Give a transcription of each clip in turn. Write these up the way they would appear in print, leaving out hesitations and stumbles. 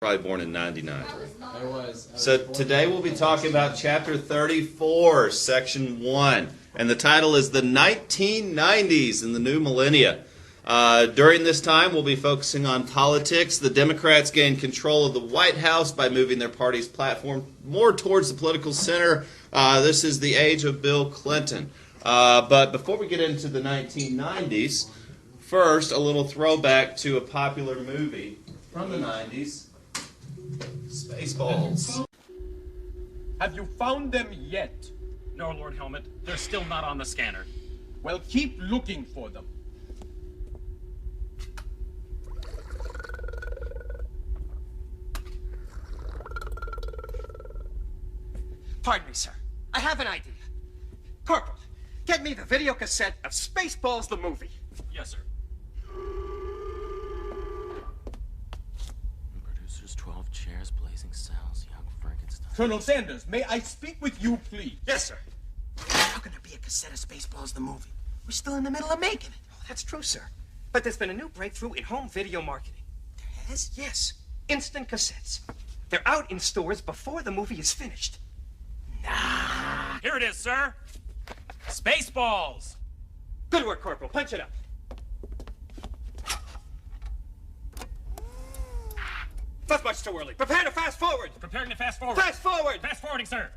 Probably born in 99. I was. So today we'll be talking about Chapter 34, Section 1. And the title is The 1990s and the New Millennia. During this time, we'll be focusing on politics. The Democrats gained control of the White House by moving their party's platform more towards the political center. This is the age of Bill Clinton. But before we get into the 1990s, first, a little throwback to a popular movie from the 90s. Spaceballs. Have you found them yet? No, Lord Helmet. They're still not on the scanner. Well, keep looking for them. Pardon me, sir. I have an idea. Corporal, get me the video cassette of Spaceballs the movie. Yes, sir. Producers, 12 chairs, blazing cells, young Frankenstein. Colonel Sanders, may I speak with you, please? Yes, sir. How can there be a cassette of Spaceballs the movie? We're still in the middle of making it. Oh, that's true, sir. But there's been a new breakthrough in home video marketing. There has? Yes. Instant cassettes. They're out in stores before the movie is finished. Nah. Here it is, sir. Spaceballs. Good work, Corporal. Punch it up. Not much too early. Prepare to fast forward. Preparing to fast forward. Fast forward. Fast forwarding, sir.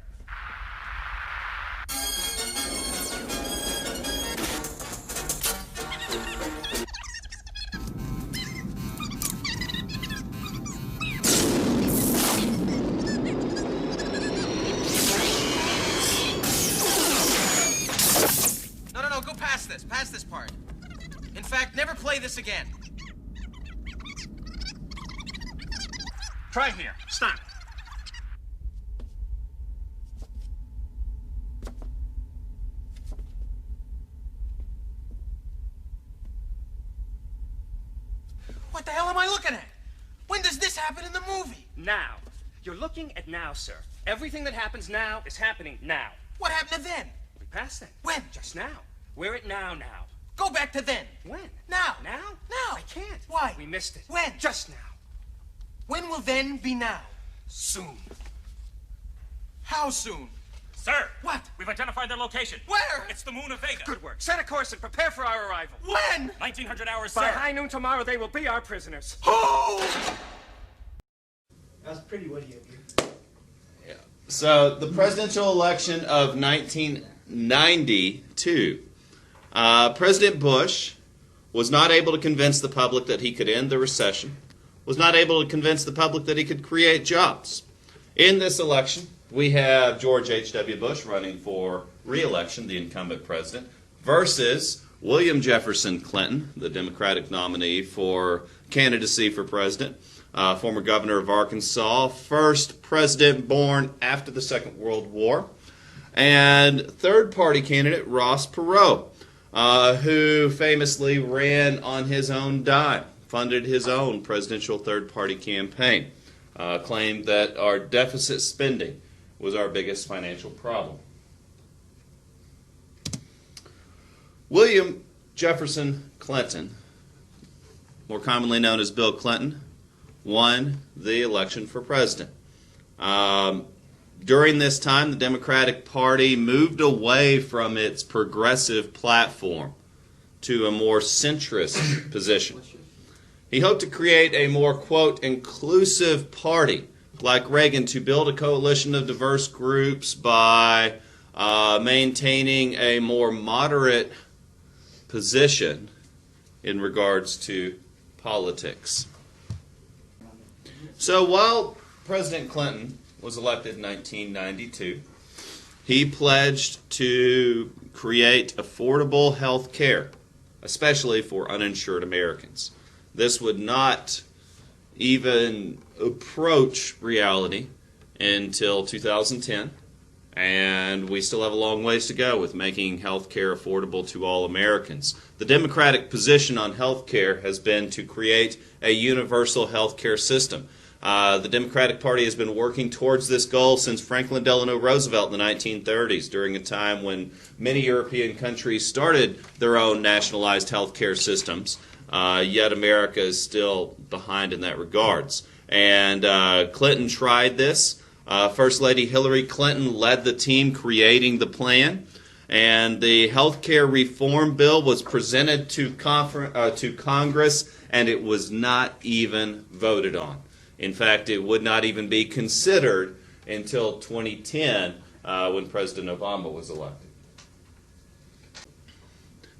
No, go past this. Past this part. In fact, never play this again. Try here. Stop. What the hell am I looking at? When does this happen in the movie? Now. You're looking at now, sir. Everything that happens now is happening now. What happened to then? We passed that. When? Just now. We're at now. Go back to then. When? Now. Now? Now. I can't. Why? We missed it. When? Just now. When will then be now? Soon. How soon? Sir. What? We've identified their location. Where? It's the moon of Vega. Good work. Set a course and prepare for our arrival. When? 1900 hours, By sir. high noon tomorrow, they will be our prisoners. Oh! That's pretty witty of you. So, the presidential election of 1992, President Bush was not able to convince the public that he could end the recession, was not able to convince the public that he could create jobs. In this election, we have George H.W. Bush running for re-election, the incumbent president, versus William Jefferson Clinton, the Democratic nominee for candidacy for president. Former governor of Arkansas, first president born after the Second World War, and third-party candidate Ross Perot, who famously ran on his own dime, funded his own presidential third-party campaign, claimed that our deficit spending was our biggest financial problem. William Jefferson Clinton, more commonly known as Bill Clinton, won the election for president. During this time, the Democratic Party moved away from its progressive platform to a more centrist position. He hoped to create a more, quote, inclusive party, like Reagan, to build a coalition of diverse groups by maintaining a more moderate position in regards to politics. So while President Clinton was elected in 1992, he pledged to create affordable health care, especially for uninsured Americans. This would not even approach reality until 2010, and we still have a long ways to go with making health care affordable to all Americans. The Democratic position on health care has been to create a universal health care system. The Democratic Party has been working towards this goal since Franklin Delano Roosevelt in the 1930s, during a time when many European countries started their own nationalized health care systems, yet America is still behind in that regards. And Clinton tried this. First Lady Hillary Clinton led the team creating the plan. And the health care reform bill was presented to Congress, and it was not even voted on. In fact, it would not even be considered until 2010 when President Obama was elected.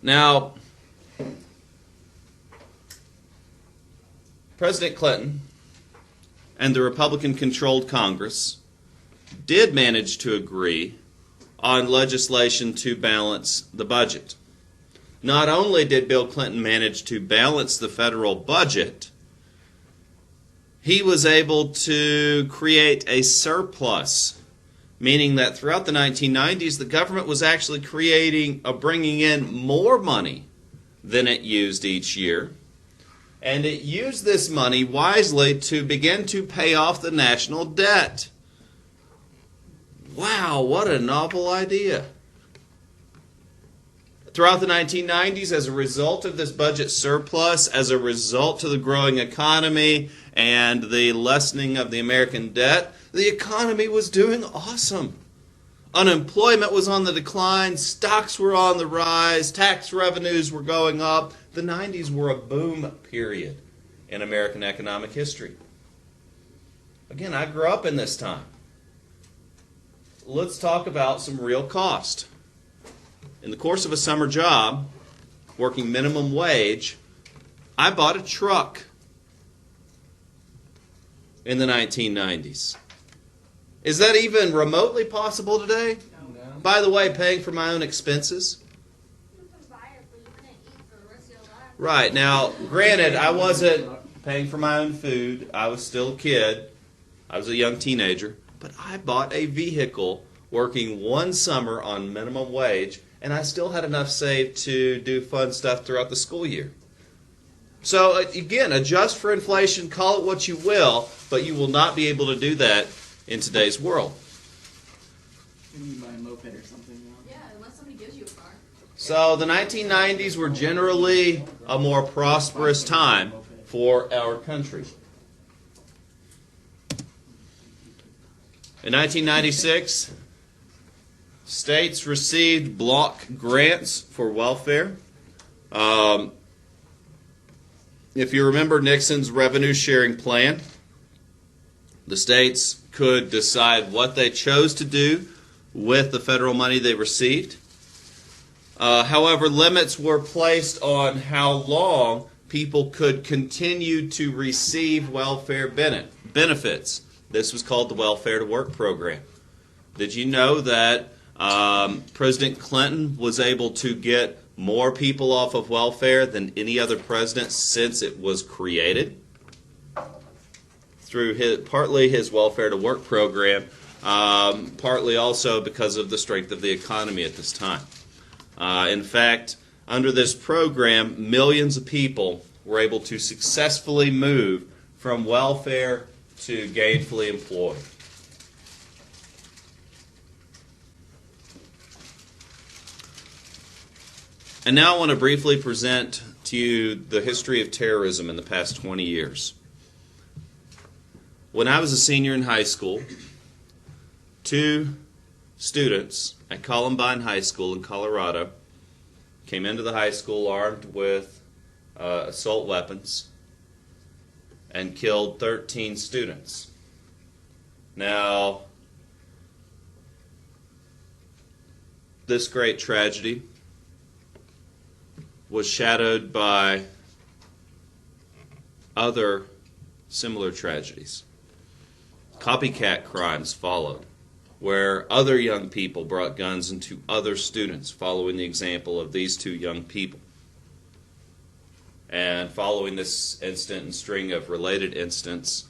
Now, President Clinton and the Republican-controlled Congress did manage to agree on legislation to balance the budget. Not only did Bill Clinton manage to balance the federal budget, he was able to create a surplus, meaning that throughout the 1990s, the government was actually bringing in more money than it used each year. And it used this money wisely to begin to pay off the national debt. Wow, what a novel idea. Throughout the 1990s, as a result of this budget surplus, as a result of the growing economy and the lessening of the American debt, the economy was doing awesome. Unemployment was on the decline, stocks were on the rise, tax revenues were going up. The 90s were a boom period in American economic history. Again, I grew up in this time. Let's talk about some real cost. In the course of a summer job, working minimum wage, I bought a truck in the 1990s. Is that even remotely possible today? No. By the way, paying for my own expenses. Right. Now, granted, I wasn't paying for my own food. I was still a kid. I was a young teenager. But I bought a vehicle working one summer on minimum wage, and I still had enough saved to do fun stuff throughout the school year. So, again, adjust for inflation, call it what you will, but you will not be able to do that in today's world. You buy a moped or something now. Yeah, unless somebody gives you a car. So the 1990s were generally a more prosperous time for our country. In 1996, states received block grants for welfare. If you remember Nixon's revenue sharing plan, the states could decide what they chose to do with the federal money they received. However, limits were placed on how long people could continue to receive welfare benefits. This was called the Welfare to Work program. Did you know that President Clinton was able to get more people off of welfare than any other president since it was created? Through partly his Welfare to Work program, partly also because of the strength of the economy at this time. In fact, under this program, millions of people were able to successfully move from welfare to gainfully employed. And now I want to briefly present to you the history of terrorism in the past 20 years. When I was a senior in high school, 2 students at Columbine High School in Colorado came into the high school armed with assault weapons and killed 13 students. Now, this great tragedy was shadowed by other similar tragedies. Copycat crimes followed, where other young people brought guns into other students, following the example of these 2 young people. And following this incident and string of related incidents,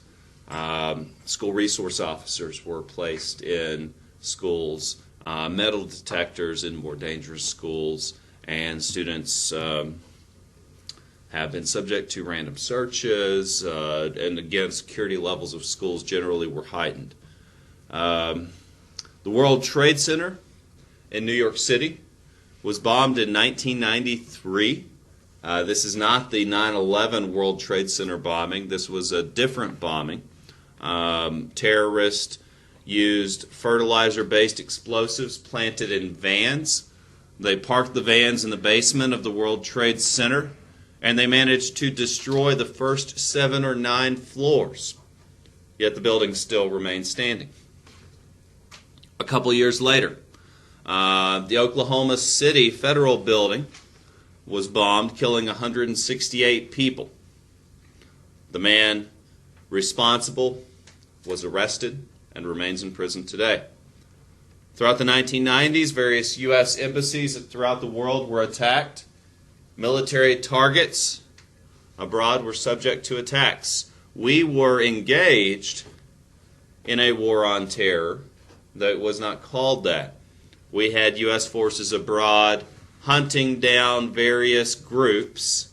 school resource officers were placed in schools, metal detectors in more dangerous schools, and students have been subject to random searches, and again, security levels of schools generally were heightened. The World Trade Center in New York City was bombed in 1993. This is not the 9/11 World Trade Center bombing. This was a different bombing. Terrorists used fertilizer-based explosives planted in vans. They parked the vans in the basement of the World Trade Center, and they managed to destroy the first 7 or 9 floors. Yet the building still remains standing. A couple years later, the Oklahoma City Federal Building was bombed, killing 168 people. The man responsible was arrested and remains in prison today. Throughout the 1990s, various U.S. embassies throughout the world were attacked. Military targets abroad were subject to attacks. We were engaged in a war on terror that was not called that. We had U.S. forces abroad hunting down various groups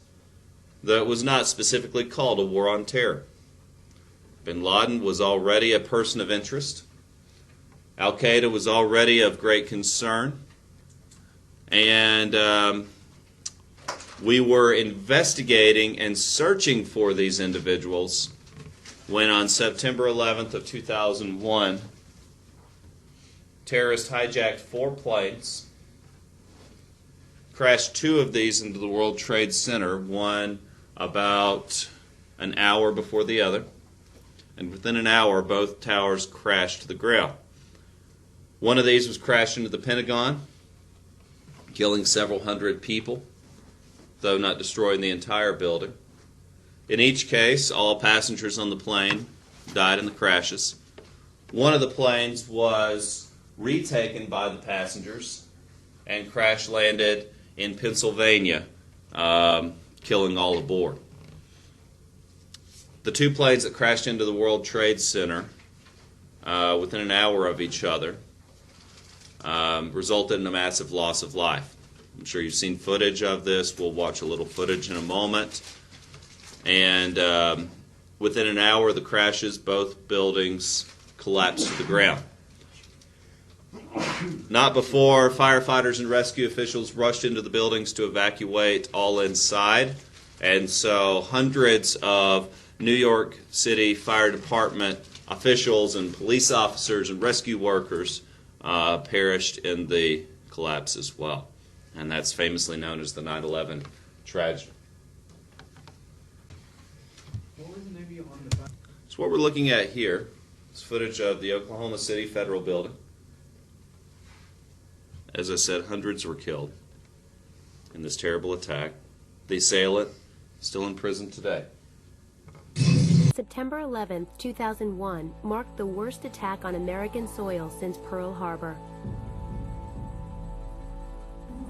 that was not specifically called a war on terror. Bin Laden was already a person of interest. Al-Qaeda was already of great concern. And we were investigating and searching for these individuals when on September 11th of 2001, terrorists hijacked 4 planes, crashed 2 of these into the World Trade Center, one about an hour before the other, and within an hour both towers crashed to the ground. One of these was crashed into the Pentagon, killing several hundred people, though not destroying the entire building. In each case, all passengers on the plane died in the crashes. One of the planes was retaken by the passengers and crash-landed in Pennsylvania, killing all aboard. The 2 planes that crashed into the World Trade Center within an hour of each other resulted in a massive loss of life. I'm sure you've seen footage of this. We'll watch a little footage in a moment. And within an hour of the crashes, both buildings collapsed to the ground. Not before firefighters and rescue officials rushed into the buildings to evacuate all inside. And so hundreds of New York City Fire Department officials and police officers and rescue workers perished in the collapse as well. And that's famously known as the 9/11 tragedy. So what we're looking at here is footage of the Oklahoma City Federal Building. As I said, hundreds were killed in this terrible attack. The assailant is still in prison today. September 11, 2001 marked the worst attack on American soil since Pearl Harbor.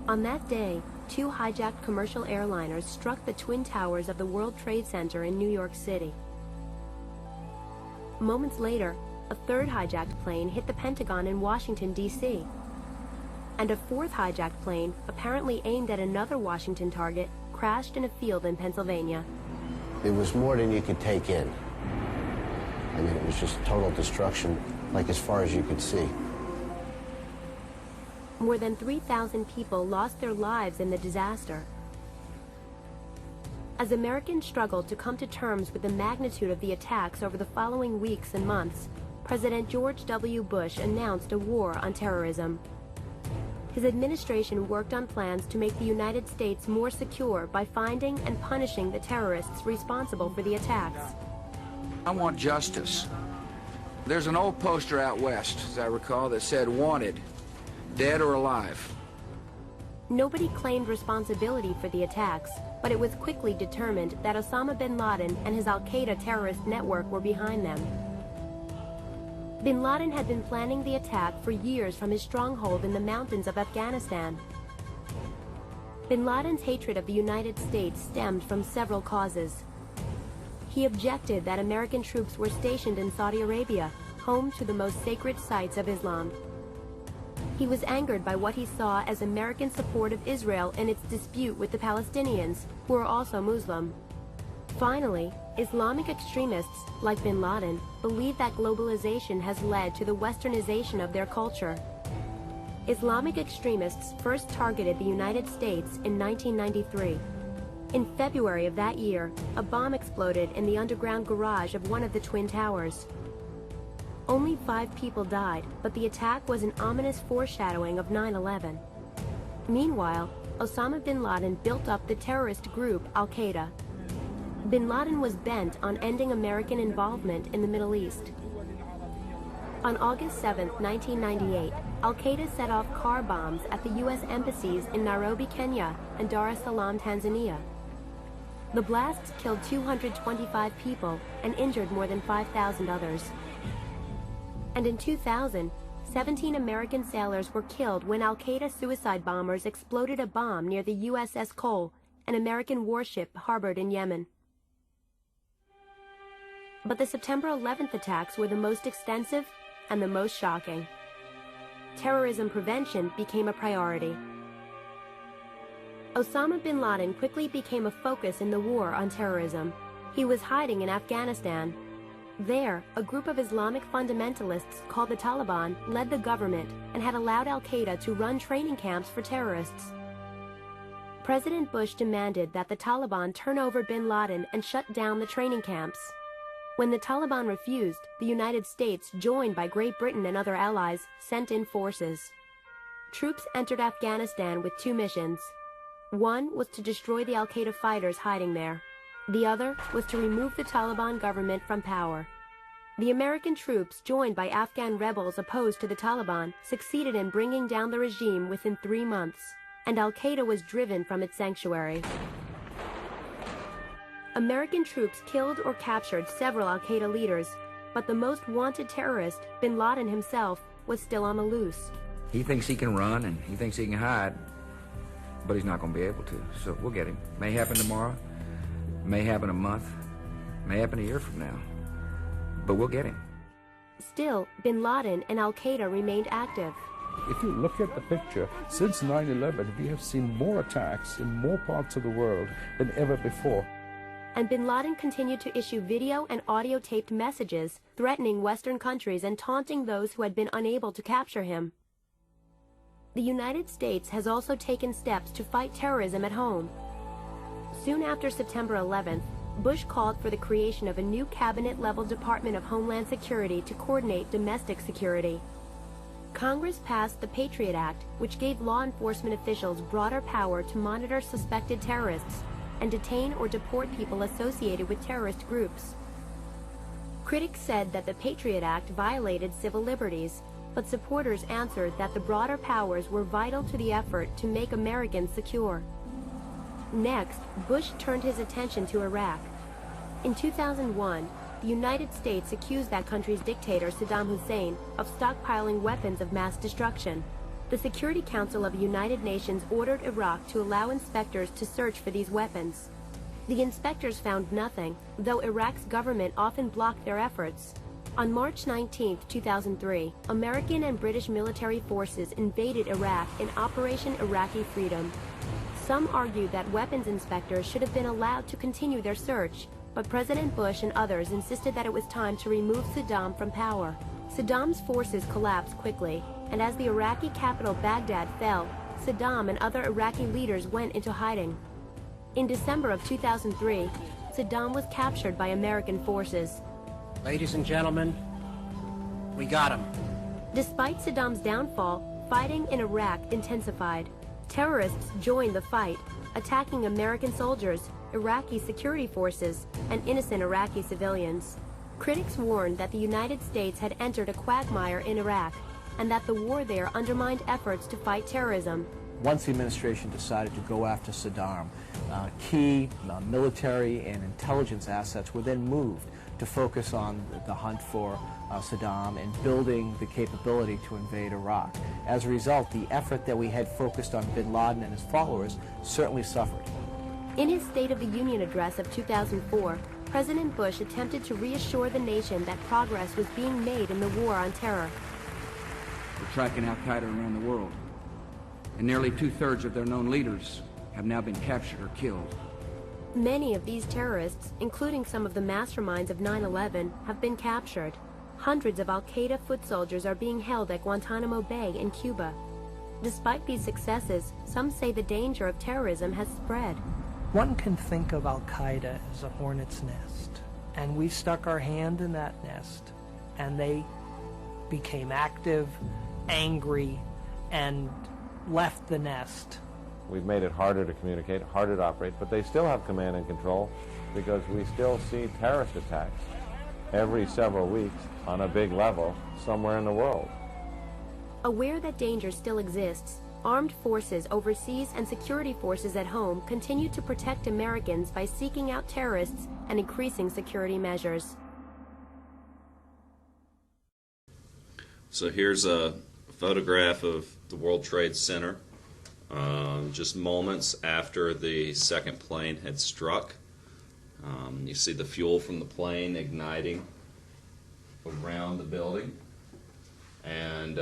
On that day, 2 hijacked commercial airliners struck the twin towers of the World Trade Center in New York City. Moments later, a 3rd hijacked plane hit the Pentagon in Washington, D.C. And a 4th hijacked plane, apparently aimed at another Washington target, crashed in a field in Pennsylvania. It was more than you could take in. I mean, it was just total destruction, like as far as you could see. More than 3,000 people lost their lives in the disaster. As Americans struggled to come to terms with the magnitude of the attacks over the following weeks and months, President George W. Bush announced a war on terrorism. His administration worked on plans to make the United States more secure by finding and punishing the terrorists responsible for the attacks. I want justice. There's an old poster out west, as I recall, that said wanted, dead or alive. Nobody claimed responsibility for the attacks, but it was quickly determined that Osama bin Laden and his Al-Qaeda terrorist network were behind them. Bin Laden had been planning the attack for years from his stronghold in the mountains of Afghanistan. Bin Laden's hatred of the United States stemmed from several causes. He objected that American troops were stationed in Saudi Arabia, home to the most sacred sites of Islam. He was angered by what he saw as American support of Israel in its dispute with the Palestinians, who are also Muslim. Finally, Islamic extremists, like bin Laden, believe that globalization has led to the westernization of their culture. Islamic extremists first targeted the United States in 1993. In February of that year, a bomb exploded in the underground garage of one of the Twin Towers. Only 5 people died, but the attack was an ominous foreshadowing of 9/11. Meanwhile, Osama bin Laden built up the terrorist group Al-Qaeda. Bin Laden was bent on ending American involvement in the Middle East. On August 7, 1998, Al-Qaeda set off car bombs at the U.S. embassies in Nairobi, Kenya, and Dar es Salaam, Tanzania. The blasts killed 225 people and injured more than 5,000 others. And in 2000, 17 American sailors were killed when Al-Qaeda suicide bombers exploded a bomb near the USS Cole, an American warship harbored in Yemen. But the September 11th attacks were the most extensive and the most shocking. Terrorism prevention became a priority. Osama bin Laden quickly became a focus in the war on terrorism. He was hiding in Afghanistan. There, a group of Islamic fundamentalists called the Taliban led the government and had allowed Al-Qaeda to run training camps for terrorists. President Bush demanded that the Taliban turn over bin Laden and shut down the training camps. When the Taliban refused, the United States, joined by Great Britain and other allies, sent in forces. Troops entered Afghanistan with 2 missions. One was to destroy the Al-Qaeda fighters hiding there. The other was to remove the Taliban government from power. The American troops, joined by Afghan rebels opposed to the Taliban, succeeded in bringing down the regime within 3 months, and Al-Qaeda was driven from its sanctuary. American troops killed or captured several Al-Qaeda leaders, but the most wanted terrorist, bin Laden himself, was still on the loose. He thinks he can run and he thinks he can hide, but he's not going to be able to, so we'll get him. May happen tomorrow, may happen a month, may happen a year from now, but we'll get him. Still, bin Laden and Al-Qaeda remained active. If you look at the picture, since 9/11, we have seen more attacks in more parts of the world than ever before. And bin Laden continued to issue video and audio-taped messages threatening Western countries and taunting those who had been unable to capture him. The United States has also taken steps to fight terrorism at home. Soon after September 11th, Bush called for the creation of a new cabinet-level Department of Homeland Security to coordinate domestic security. Congress passed the Patriot Act, which gave law enforcement officials broader power to monitor suspected terrorists and detain or deport people associated with terrorist groups. Critics said that the Patriot Act violated civil liberties, but supporters answered that the broader powers were vital to the effort to make Americans secure. Next, Bush turned his attention to Iraq. In 2001, the United States accused that country's dictator, Saddam Hussein, of stockpiling weapons of mass destruction. The Security Council of the United Nations ordered Iraq to allow inspectors to search for these weapons. The inspectors found nothing, though Iraq's government often blocked their efforts. On March 19, 2003, American and British military forces invaded Iraq in Operation Iraqi Freedom. Some argued that weapons inspectors should have been allowed to continue their search, but President Bush and others insisted that it was time to remove Saddam from power. Saddam's forces collapsed quickly, and as the Iraqi capital Baghdad fell, Saddam and other Iraqi leaders went into hiding. In December of 2003, Saddam was captured by American forces. Ladies and gentlemen, we got him. Despite Saddam's downfall, fighting in Iraq intensified. Terrorists joined the fight, attacking American soldiers, Iraqi security forces, and innocent Iraqi civilians. Critics warned that the United States had entered a quagmire in Iraq, and that the war there undermined efforts to fight terrorism. Once the administration decided to go after Saddam, key military and intelligence assets were then moved to focus on the hunt for Saddam and building the capability to invade Iraq. As a result, the effort that we had focused on bin Laden and his followers certainly suffered. In his State of the Union address of 2004, President Bush attempted to reassure the nation that progress was being made in the war on terror. We're tracking Al-Qaeda around the world, and nearly 2/3 of their known leaders have now been captured or killed. Many of these terrorists, including some of the masterminds of 9/11, have been captured. Hundreds of Al-Qaeda foot soldiers are being held at Guantanamo Bay in Cuba. Despite these successes, some say the danger of terrorism has spread. One can think of Al-Qaeda as a hornet's nest, and we stuck our hand in that nest, and they became active, angry, and left the nest. We've made it harder to communicate, harder to operate, but they still have command and control because we still see terrorist attacks every several weeks on a big level somewhere in the world. Aware that danger still exists, armed forces overseas and security forces at home continue to protect Americans by seeking out terrorists and increasing security measures. So here's a photograph of the World Trade Center just moments after the second plane had struck. You see the fuel from the plane igniting around the building. And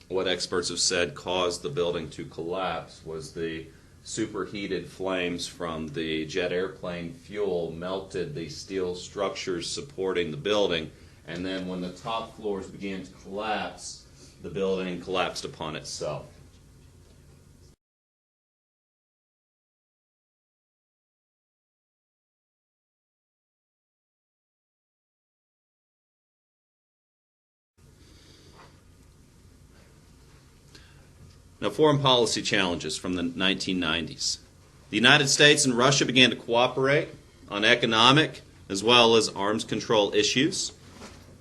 what experts have said caused the building to collapse was the superheated flames from the jet airplane fuel melted the steel structures supporting the building, and then when the top floors began to collapse, the building collapsed upon itself. Now, foreign policy challenges from the 1990s. The United States and Russia began to cooperate on economic as well as arms control issues.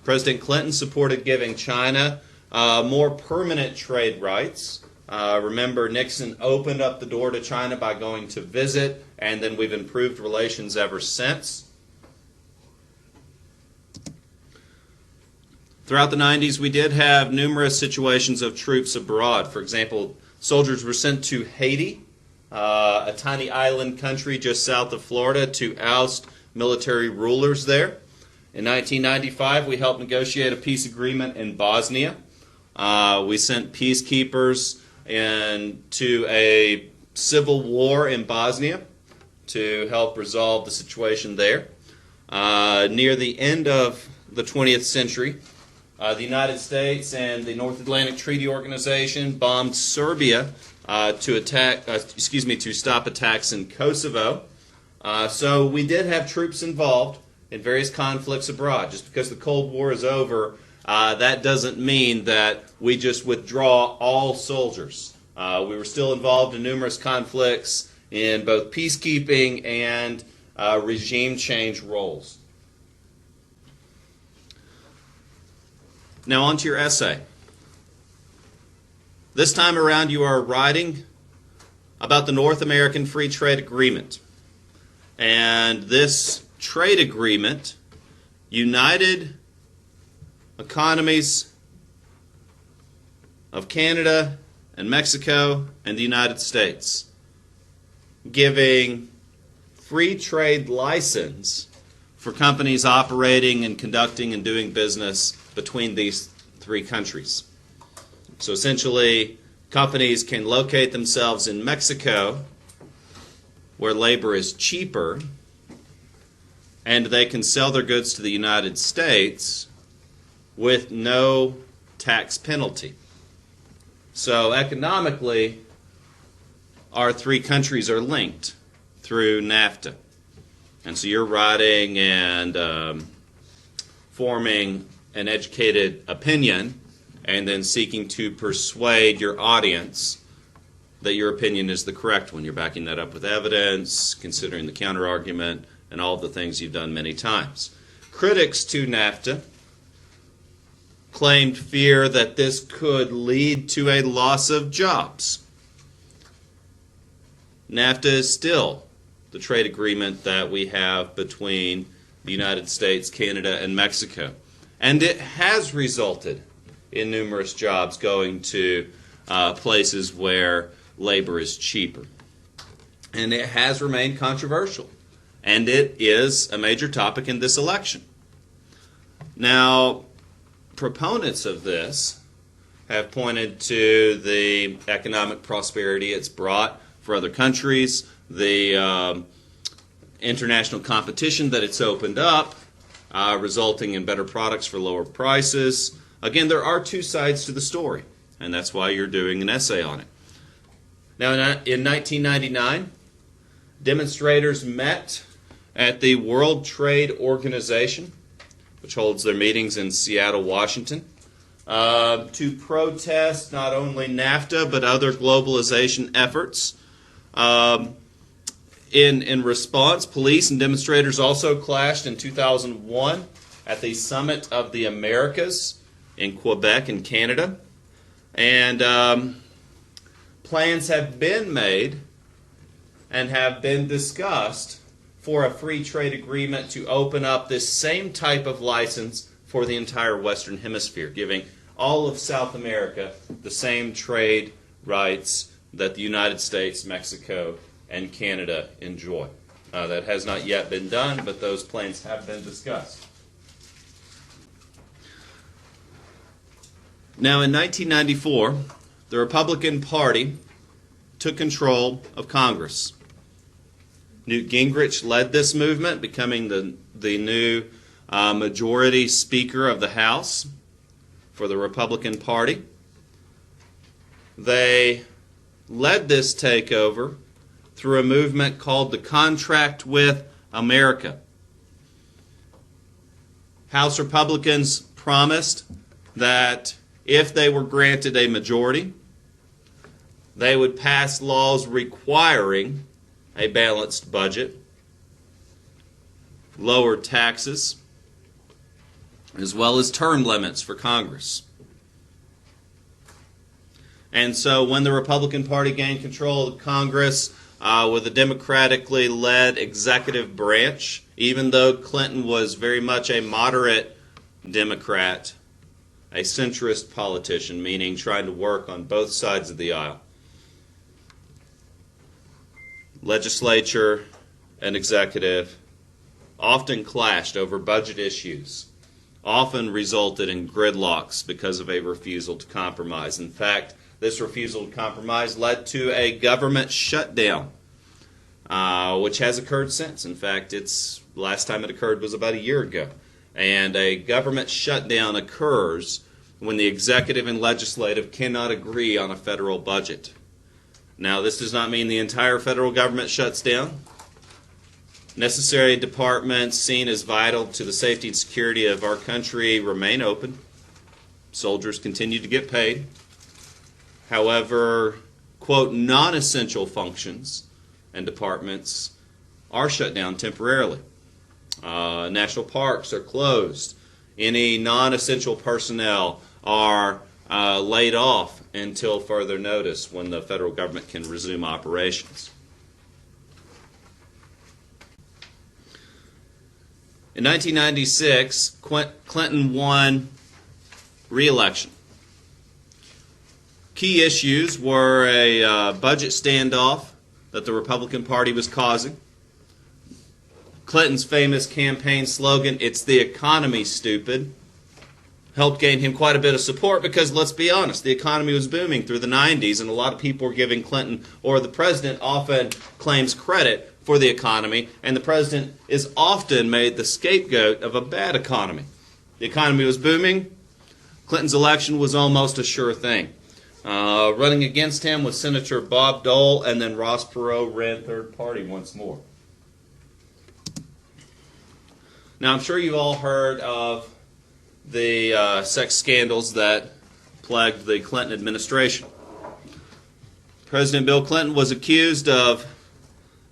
President Clinton supported giving China more permanent trade rights. Remember, Nixon opened up the door to China by going to visit, and then we've improved relations ever since. Throughout the 90s, we did have numerous situations of troops abroad. For example, soldiers were sent to Haiti, a tiny island country just south of Florida, to oust military rulers there. In 1995, we helped negotiate a peace agreement in Bosnia. We sent peacekeepers into a civil war in Bosnia to help resolve the situation there. Near the end of the 20th century, the United States and the North Atlantic Treaty Organization bombed Serbia to stop attacks in Kosovo. So we did have troops involved in various conflicts abroad. Just because the Cold War is over, that doesn't mean that we just withdraw all soldiers. We were still involved in numerous conflicts in both peacekeeping and regime change roles. Now on to your essay. This time around you are writing about the North American Free Trade Agreement. And this trade agreement united economies of Canada and Mexico and the United States, giving free trade license for companies operating and conducting and doing business between these three countries. So essentially, companies can locate themselves in Mexico, where labor is cheaper, and they can sell their goods to the United States with no tax penalty. So economically, our three countries are linked through NAFTA. And so you're writing and forming an educated opinion and then seeking to persuade your audience that your opinion is the correct one. You're backing that up with evidence, considering the counterargument, and all of the things you've done many times. Critics to NAFTA claimed fear that this could lead to a loss of jobs. NAFTA is still the trade agreement that we have between the United States, Canada, and Mexico. And it has resulted in numerous jobs going to places where labor is cheaper. And it has remained controversial. And it is a major topic in this election. Now, proponents of this have pointed to the economic prosperity it's brought for other countries, the international competition that it's opened up, resulting in better products for lower prices. Again, there are two sides to the story, and that's why you're doing an essay on it. Now, in 1999, demonstrators met at the World Trade Organization, which holds their meetings in Seattle, Washington. to protest not only NAFTA but other globalization efforts. In response, police and demonstrators also clashed in 2001 at the Summit of the Americas in Quebec in Canada. And plans have been made and have been discussed for a free trade agreement to open up this same type of license for the entire Western Hemisphere, giving all of South America the same trade rights that the United States, Mexico, and Canada enjoy. That has not yet been done, but those plans have been discussed. Now, in 1994, the Republican Party took control of Congress. Newt Gingrich led this movement, becoming the new majority Speaker of the House for the Republican Party. They led this takeover through a movement called the Contract with America. House Republicans promised that if they were granted a majority, they would pass laws requiring a balanced budget, lower taxes, as well as term limits for Congress. And so when the Republican Party gained control of Congress with a democratically led executive branch, even though Clinton was very much a moderate Democrat, a centrist politician, meaning trying to work on both sides of the aisle, legislature and executive often clashed over budget issues, often resulted in gridlocks because of a refusal to compromise. In fact, this refusal to compromise led to a government shutdown, which has occurred since. In fact, the last time it occurred was about a year ago. And a government shutdown occurs when the executive and legislative cannot agree on a federal budget. Now, this does not mean the entire federal government shuts down. Necessary departments seen as vital to the safety and security of our country remain open. Soldiers continue to get paid. However, quote, non-essential functions and departments are shut down temporarily. National parks are closed. Any non-essential personnel are laid off until further notice when the federal government can resume operations. In 1996, Clinton won re-election. Key issues were a budget standoff that the Republican Party was causing. Clinton's famous campaign slogan, "It's the economy, stupid," helped gain him quite a bit of support because, let's be honest, the economy was booming through the 90s, and a lot of people were giving Clinton, or the president often claims credit for the economy, and the president is often made the scapegoat of a bad economy. The economy was booming. Clinton's election was almost a sure thing. Running against him was Senator Bob Dole, and then Ross Perot ran third party once more. Now, I'm sure you've all heard of the sex scandals that plagued the Clinton administration. President Bill Clinton was accused of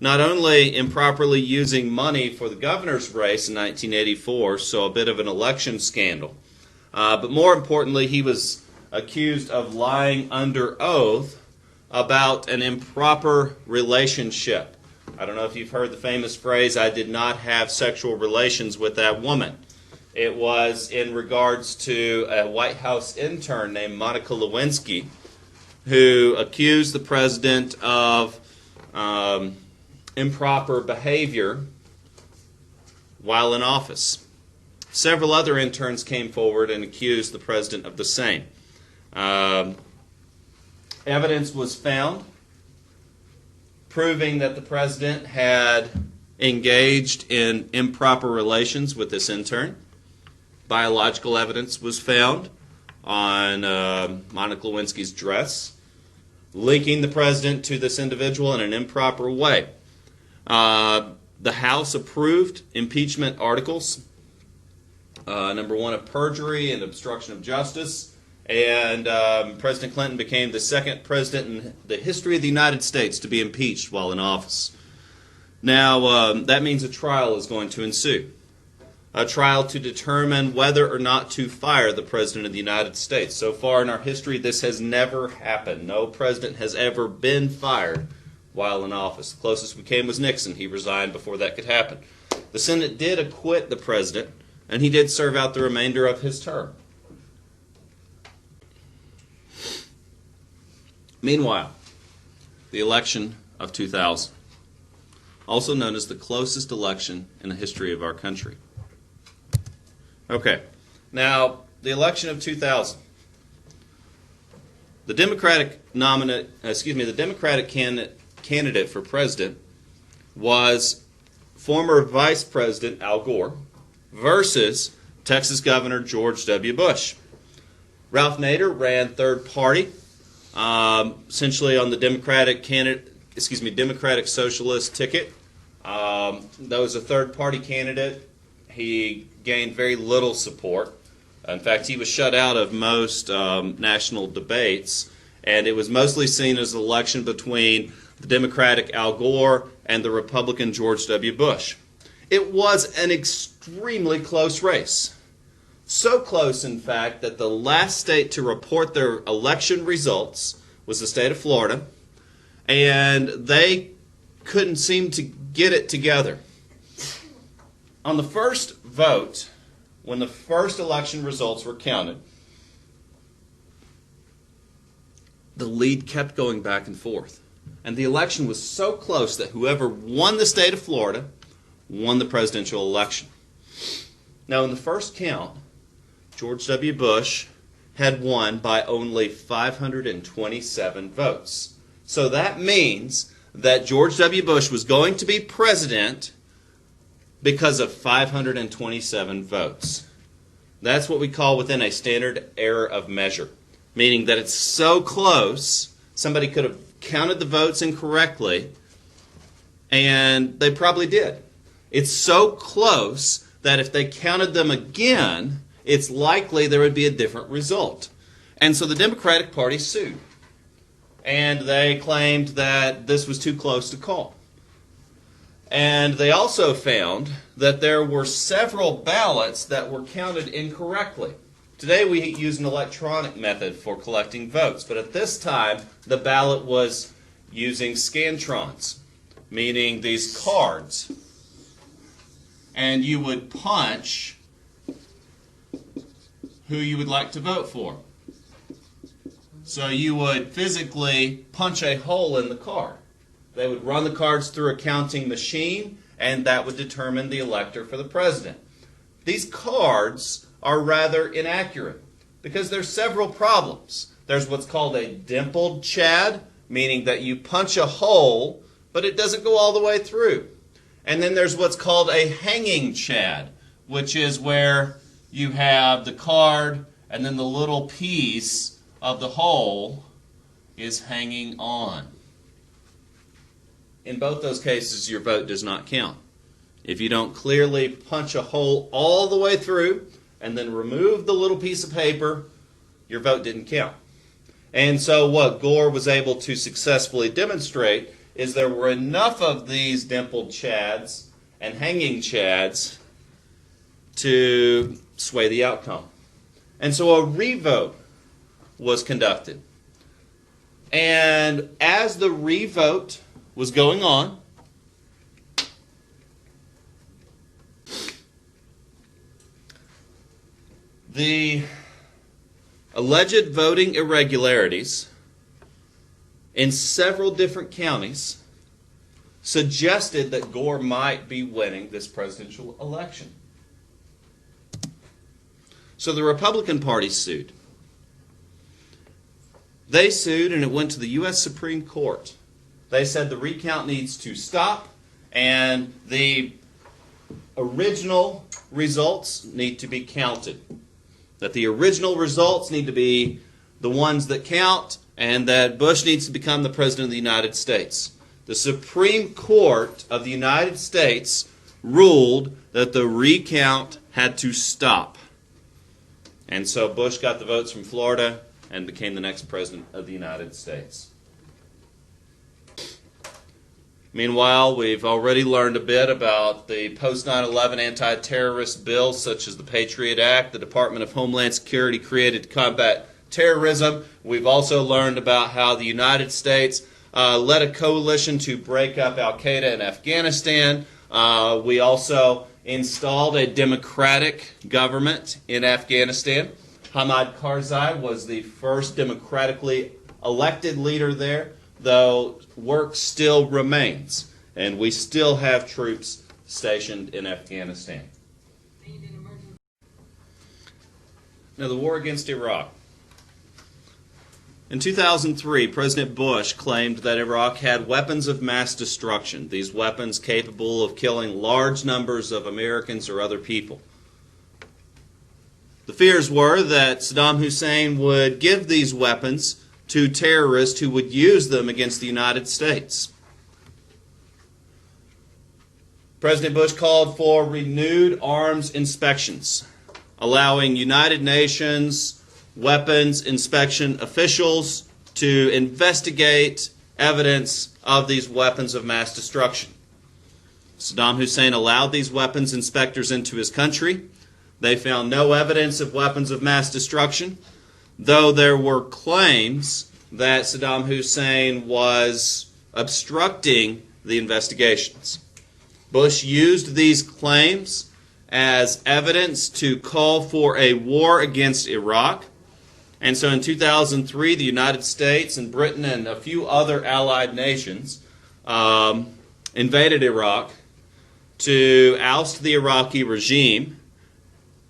not only improperly using money for the governor's race in 1984, so a bit of an election scandal, but more importantly, he was accused of lying under oath about an improper relationship. I don't know if you've heard the famous phrase, "I did not have sexual relations with that woman." It was in regards to a White House intern named Monica Lewinsky, who accused the president of improper behavior while in office. Several other interns came forward and accused the president of the same. Evidence was found proving that the president had engaged in improper relations with this intern. Biological evidence was found on Monica Lewinsky's dress, linking the president to this individual in an improper way. The House approved impeachment articles, number 1 of perjury and obstruction of justice, And President Clinton became the second president in the history of the United States to be impeached while in office. Now, that means a trial is going to ensue. A trial to determine whether or not to fire the President of the United States. So far in our history, this has never happened. No president has ever been fired while in office. The closest we came was Nixon. He resigned before that could happen. The Senate did acquit the president, and he did serve out the remainder of his term. Meanwhile, the election of 2000, also known as the closest election in the history of our country. Okay, now the election of 2000. The Democratic candidate for president was former Vice President Al Gore versus Texas Governor George W. Bush. Ralph Nader ran third party, essentially on the Democratic Socialist ticket. That was a third party candidate. He gained very little support. In fact, he was shut out of most national debates, and it was mostly seen as an election between the Democratic Al Gore and the Republican George W. Bush. It was an extremely close race. So close, in fact, that the last state to report their election results was the state of Florida, and they couldn't seem to get it together. On the first vote, when the first election results were counted, the lead kept going back and forth. And the election was so close that whoever won the state of Florida won the presidential election. Now, in the first count, George W. Bush had won by only 527 votes. So that means that George W. Bush was going to be president because of 527 votes. That's what we call within a standard error of measure, meaning that it's so close, somebody could have counted the votes incorrectly, and they probably did. It's so close that if they counted them again, it's likely there would be a different result. And so the Democratic Party sued, and they claimed that this was too close to call. And they also found that there were several ballots that were counted incorrectly. Today we use an electronic method for collecting votes, but at this time the ballot was using scantrons, meaning these cards. And you would punch who you would like to vote for. So you would physically punch a hole in the card. They would run the cards through a counting machine, and that would determine the elector for the president. These cards are rather inaccurate because there's several problems. There's what's called a dimpled chad, meaning that you punch a hole, but it doesn't go all the way through. And then there's what's called a hanging chad, which is where you have the card and then the little piece of the hole is hanging on. In both those cases, your vote does not count. If you don't clearly punch a hole all the way through and then remove the little piece of paper, your vote didn't count. And so what Gore was able to successfully demonstrate is there were enough of these dimpled chads and hanging chads to sway the outcome. And so a revote was conducted. And as the revote was going on, the alleged voting irregularities in several different counties suggested that Gore might be winning this presidential election. So the Republican Party sued. They sued, and it went to the U.S. Supreme Court. They said the recount needs to stop, and the original results need to be counted. That the original results need to be the ones that count, and that Bush needs to become the President of the United States. The Supreme Court of the United States ruled that the recount had to stop. And so Bush got the votes from Florida and became the next president of the United States. Meanwhile, we've already learned a bit about the post-9/11 anti-terrorist bills such as the Patriot Act, the Department of Homeland Security created to combat terrorism. We've also learned about how the United States led a coalition to break up al-Qaeda in Afghanistan. We also installed a democratic government in Afghanistan. Hamid Karzai was the first democratically elected leader there, though work still remains, and we still have troops stationed in Afghanistan. Now, the war against Iraq. In 2003, President Bush claimed that Iraq had weapons of mass destruction, these weapons capable of killing large numbers of Americans or other people. The fears were that Saddam Hussein would give these weapons to terrorists who would use them against the United States. President Bush called for renewed arms inspections, allowing United Nations weapons inspection officials to investigate evidence of these weapons of mass destruction. Saddam Hussein allowed these weapons inspectors into his country. They found no evidence of weapons of mass destruction, though there were claims that Saddam Hussein was obstructing the investigations. Bush used these claims as evidence to call for a war against Iraq. And so in 2003, the United States and Britain and a few other allied nations invaded Iraq to oust the Iraqi regime.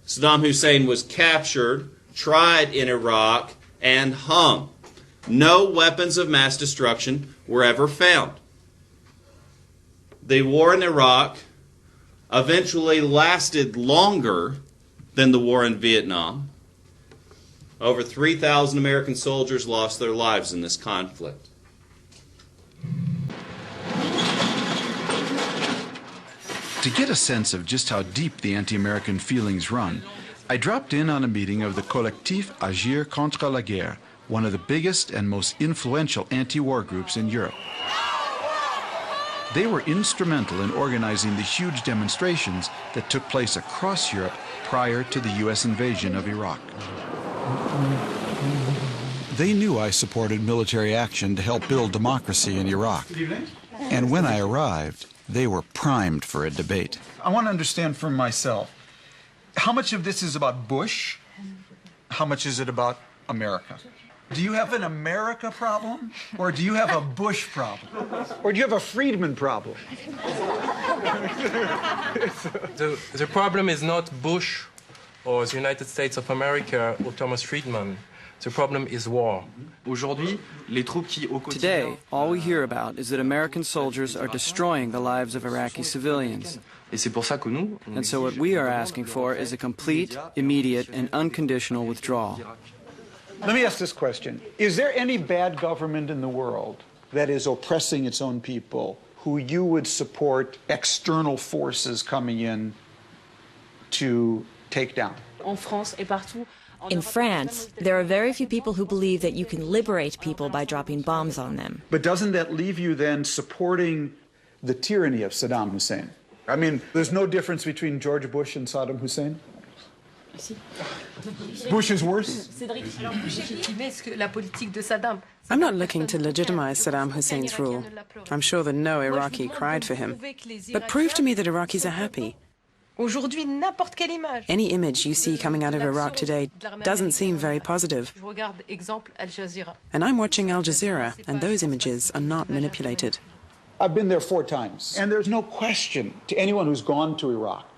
Saddam Hussein was captured, tried in Iraq, and hung. No weapons of mass destruction were ever found. The war in Iraq eventually lasted longer than the war in Vietnam. Over 3,000 American soldiers lost their lives in this conflict. To get a sense of just how deep the anti-American feelings run, I dropped in on a meeting of the Collectif Agir contre la Guerre, one of the biggest and most influential anti-war groups in Europe. They were instrumental in organizing the huge demonstrations that took place across Europe prior to the U.S. invasion of Iraq. They knew I supported military action to help build democracy in Iraq. And when I arrived, they were primed for a debate. I want to understand for myself, how much of this is about Bush? How much is it about America? Do you have an America problem? Or do you have a Bush problem? Or do you have a Friedman problem? The problem is not Bush or the United States of America or Thomas Friedman. The problem is war. Today, all we hear about is that American soldiers are destroying the lives of Iraqi civilians. And so what we are asking for is a complete, immediate, and unconditional withdrawal. Let me ask this question. Is there any bad government in the world that is oppressing its own people who you would support external forces coming in to take down? In France, there are very few people who believe that you can liberate people by dropping bombs on them. But doesn't that leave you then supporting the tyranny of Saddam Hussein? I mean, there's no difference between George Bush and Saddam Hussein? Bush is worse? I'm not looking to legitimize Saddam Hussein's rule. I'm sure that no Iraqi cried for him. But prove to me that Iraqis are happy. Any image you see coming out of Iraq today doesn't seem very positive. And I'm watching Al Jazeera, and those images are not manipulated. I've been there 4 times, and there's no question to anyone who's gone to Iraq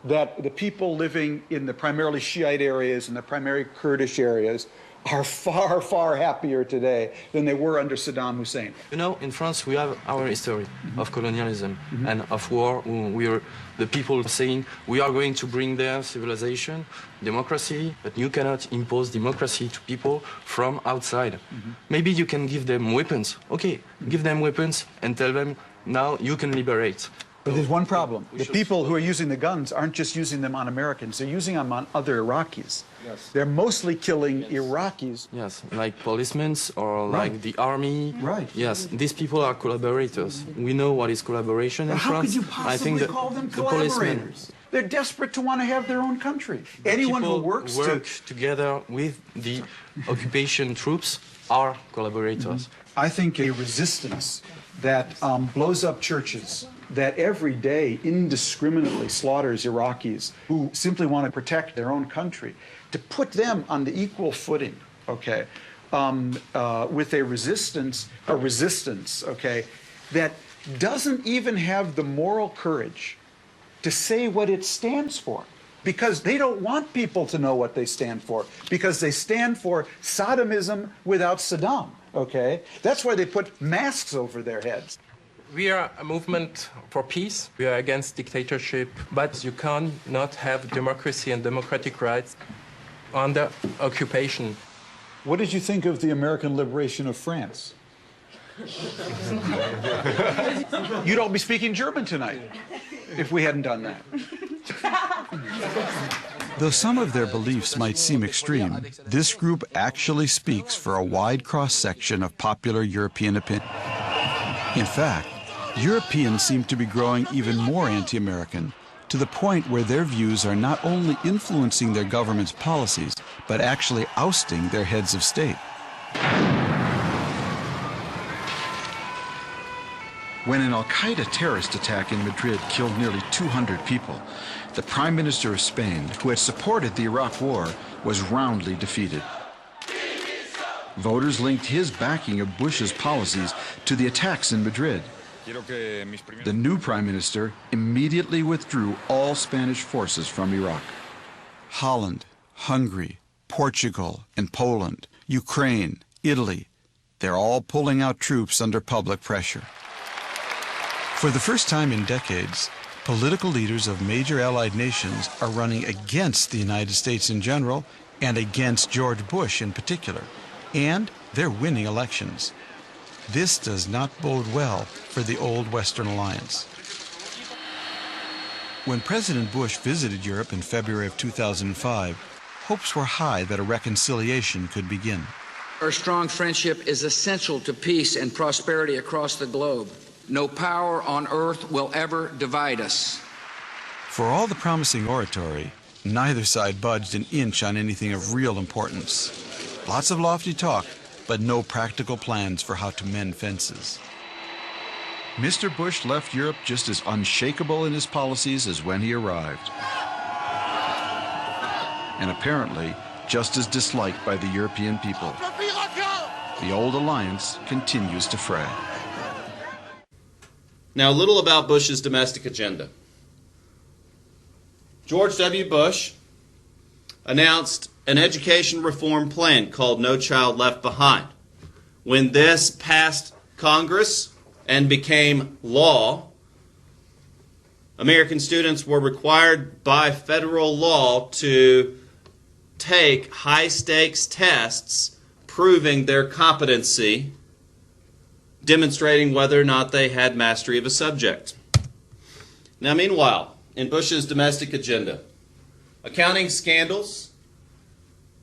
that the people living in the primarily Shiite areas and the primary Kurdish areas are far, far happier today than they were under Saddam Hussein. You know, in France we have our history of colonialism and of war. We are the people saying we are going to bring their civilization, democracy, but you cannot impose democracy to people from outside. Maybe you can give them weapons. Okay, give them weapons and tell them now you can liberate. But there's one problem. The people who are using the guns aren't just using them on Americans, they're using them on other Iraqis. Yes. They're mostly killing Iraqis. Yes, like policemen or like the army. Right. Yes, these people are collaborators. We know what is collaboration in How France. could you I think possibly call them the policemen collaborators? They're desperate to want to have their own country. Anyone who works together with the occupation troops are collaborators. I think a resistance that blows up churches, that every day indiscriminately slaughters Iraqis who simply want to protect their own country, to put them on the equal footing, okay, with a resistance, okay, that doesn't even have the moral courage to say what it stands for. Because they don't want people to know what they stand for, because they stand for Saddomism without Saddam, okay? That's why they put masks over their heads. We are a movement for peace. We are against dictatorship, but you cannot have democracy and democratic rights under occupation. What did you think of the American liberation of France? You'd all be speaking German tonight if we hadn't done that. Though some of their beliefs might seem extreme, this group actually speaks for a wide cross-section of popular European opinion. In fact, Europeans seem to be growing even more anti-American, to the point where their views are not only influencing their government's policies, but actually ousting their heads of state. When an al-Qaeda terrorist attack in Madrid killed nearly 200 people, the Prime Minister of Spain, who had supported the Iraq War, was roundly defeated. Voters linked his backing of Bush's policies to the attacks in Madrid. The new Prime Minister immediately withdrew all Spanish forces from Iraq. Holland, Hungary, Portugal, and Poland, Ukraine, Italy, they're all pulling out troops under public pressure. For the first time in decades, political leaders of major allied nations are running against the United States in general and against George Bush in particular, and they're winning elections. This does not bode well for the old Western alliance. When President Bush visited Europe in February of 2005, hopes were high that a reconciliation could begin. Our strong friendship is essential to peace and prosperity across the globe. No power on earth will ever divide us. For all the promising oratory, neither side budged an inch on anything of real importance. Lots of lofty talk, but no practical plans for how to mend fences. Mr. Bush left Europe just as unshakable in his policies as when he arrived. And apparently, just as disliked by the European people. The old alliance continues to fray. Now, a little about Bush's domestic agenda. George W. Bush announced an education reform plan called No Child Left Behind. When this passed Congress and became law, American students were required by federal law to take high-stakes tests proving their competency, demonstrating whether or not they had mastery of a subject. Now, meanwhile, in Bush's domestic agenda, accounting scandals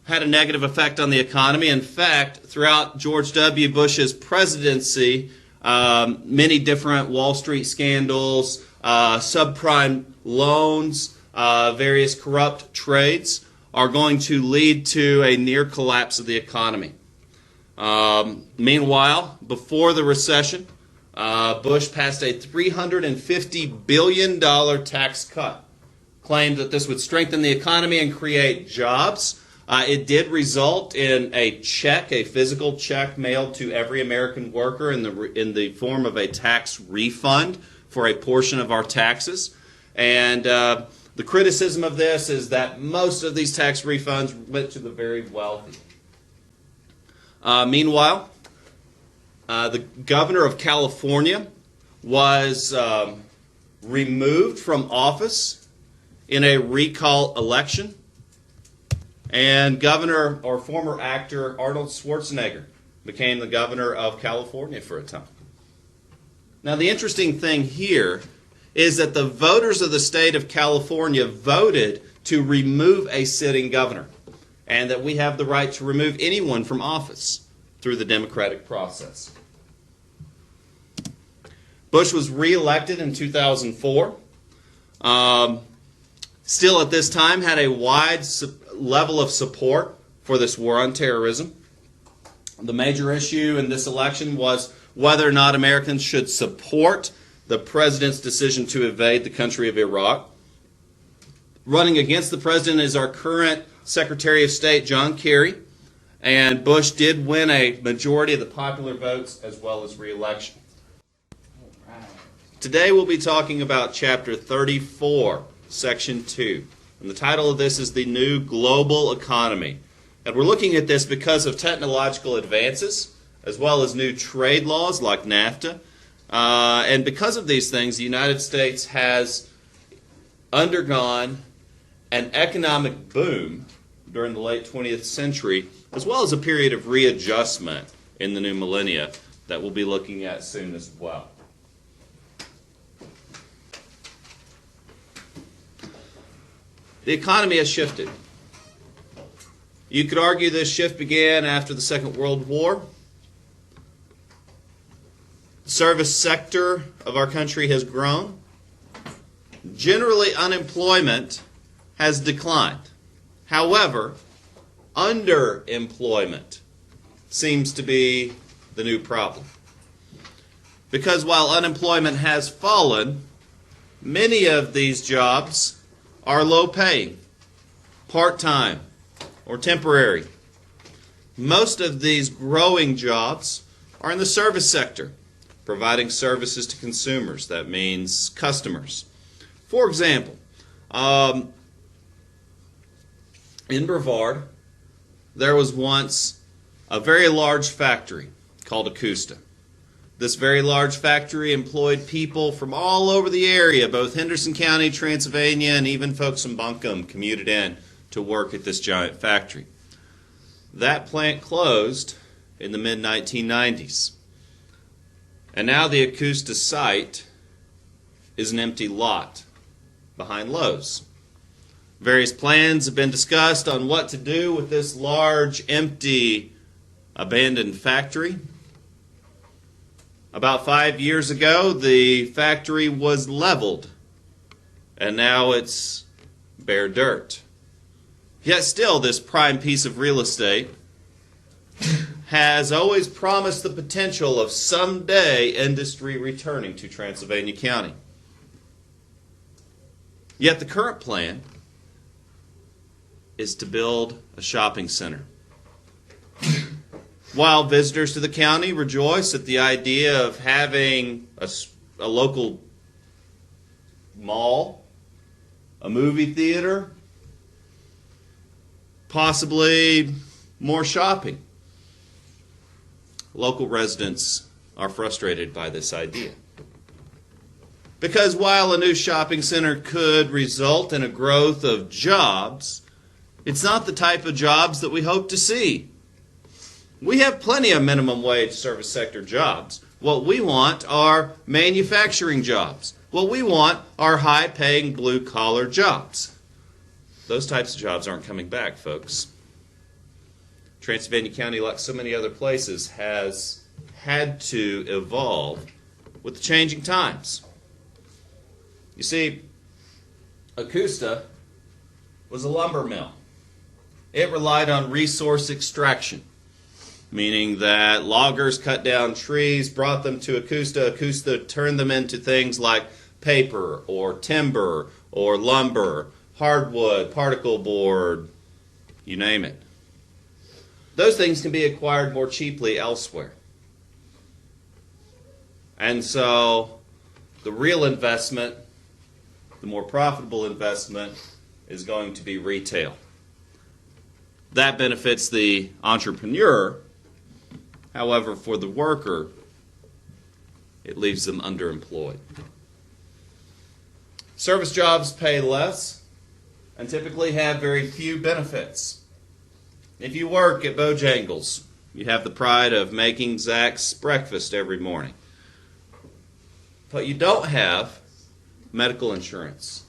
had a negative effect on the economy. In fact, throughout George W. Bush's presidency, many different Wall Street scandals, subprime loans, various corrupt trades are going to lead to a near collapse of the economy. Meanwhile, before the recession, Bush passed a $350 billion tax cut, claimed that this would strengthen the economy and create jobs. It did result in a check, a physical check mailed to every American worker in the form of a tax refund for a portion of our taxes. And the criticism of this is that most of these tax refunds went to the very wealthy. Meanwhile, the governor of California was removed from office in a recall election, and former actor Arnold Schwarzenegger became the governor of California for a time. Now, the interesting thing here is that the voters of the state of California voted to remove a sitting governor, and that we have the right to remove anyone from office through the democratic process. Bush was reelected in 2004. Still at this time had a wide level of support for this war on terrorism. The major issue in this election was whether or not Americans should support the president's decision to invade the country of Iraq. Running against the president is our current Secretary of State, John Kerry, and Bush did win a majority of the popular votes as well as re-election. Today we'll be talking about Chapter 34, Section 2. And the title of this is The New Global Economy. And we're looking at this because of technological advances, as well as new trade laws like NAFTA. And because of these things, the United States has undergone an economic boom during the late 20th century, as well as a period of readjustment in the new millennia that we'll be looking at soon as well. The economy has shifted. You could argue this shift began after the Second World War. The service sector of our country has grown. Generally, unemployment has declined. However, underemployment seems to be the new problem. Because while unemployment has fallen, many of these jobs are low-paying, part-time, or temporary. Most of these growing jobs are in the service sector, providing services to consumers. That means customers. For example, in Brevard, there was once a very large factory called Acusta. This very large factory employed people from all over the area, both Henderson County, Transylvania, and even folks from Buncombe commuted in to work at this giant factory. That plant closed in the mid-1990s. And now the Acusta site is an empty lot behind Lowe's. Various plans have been discussed on what to do with this large, empty, abandoned factory. About 5 years ago, the factory was leveled, and now it's bare dirt. Yet still, this prime piece of real estate has always promised the potential of someday industry returning to Transylvania County. Yet the current plan is to build a shopping center. While visitors to the county rejoice at the idea of having a local mall, a movie theater, possibly more shopping, local residents are frustrated by this idea. Because while a new shopping center could result in a growth of jobs, it's not the type of jobs that we hope to see. We have plenty of minimum wage service sector jobs. What we want are manufacturing jobs. What we want are high-paying blue-collar jobs. Those types of jobs aren't coming back, folks. Transylvania County, like so many other places, has had to evolve with the changing times. You see, Acusta was a lumber mill. It relied on resource extraction, meaning that loggers cut down trees, brought them to Acusta. Acusta turned them into things like paper or timber or lumber, hardwood, particle board, you name it. Those things can be acquired more cheaply elsewhere. And so the real investment, the more profitable investment, is going to be retail. That benefits the entrepreneur. However, for the worker, it leaves them underemployed. Service jobs pay less and typically have very few benefits. If you work at Bojangles, you have the pride of making Zach's breakfast every morning. What you don't have medical insurance.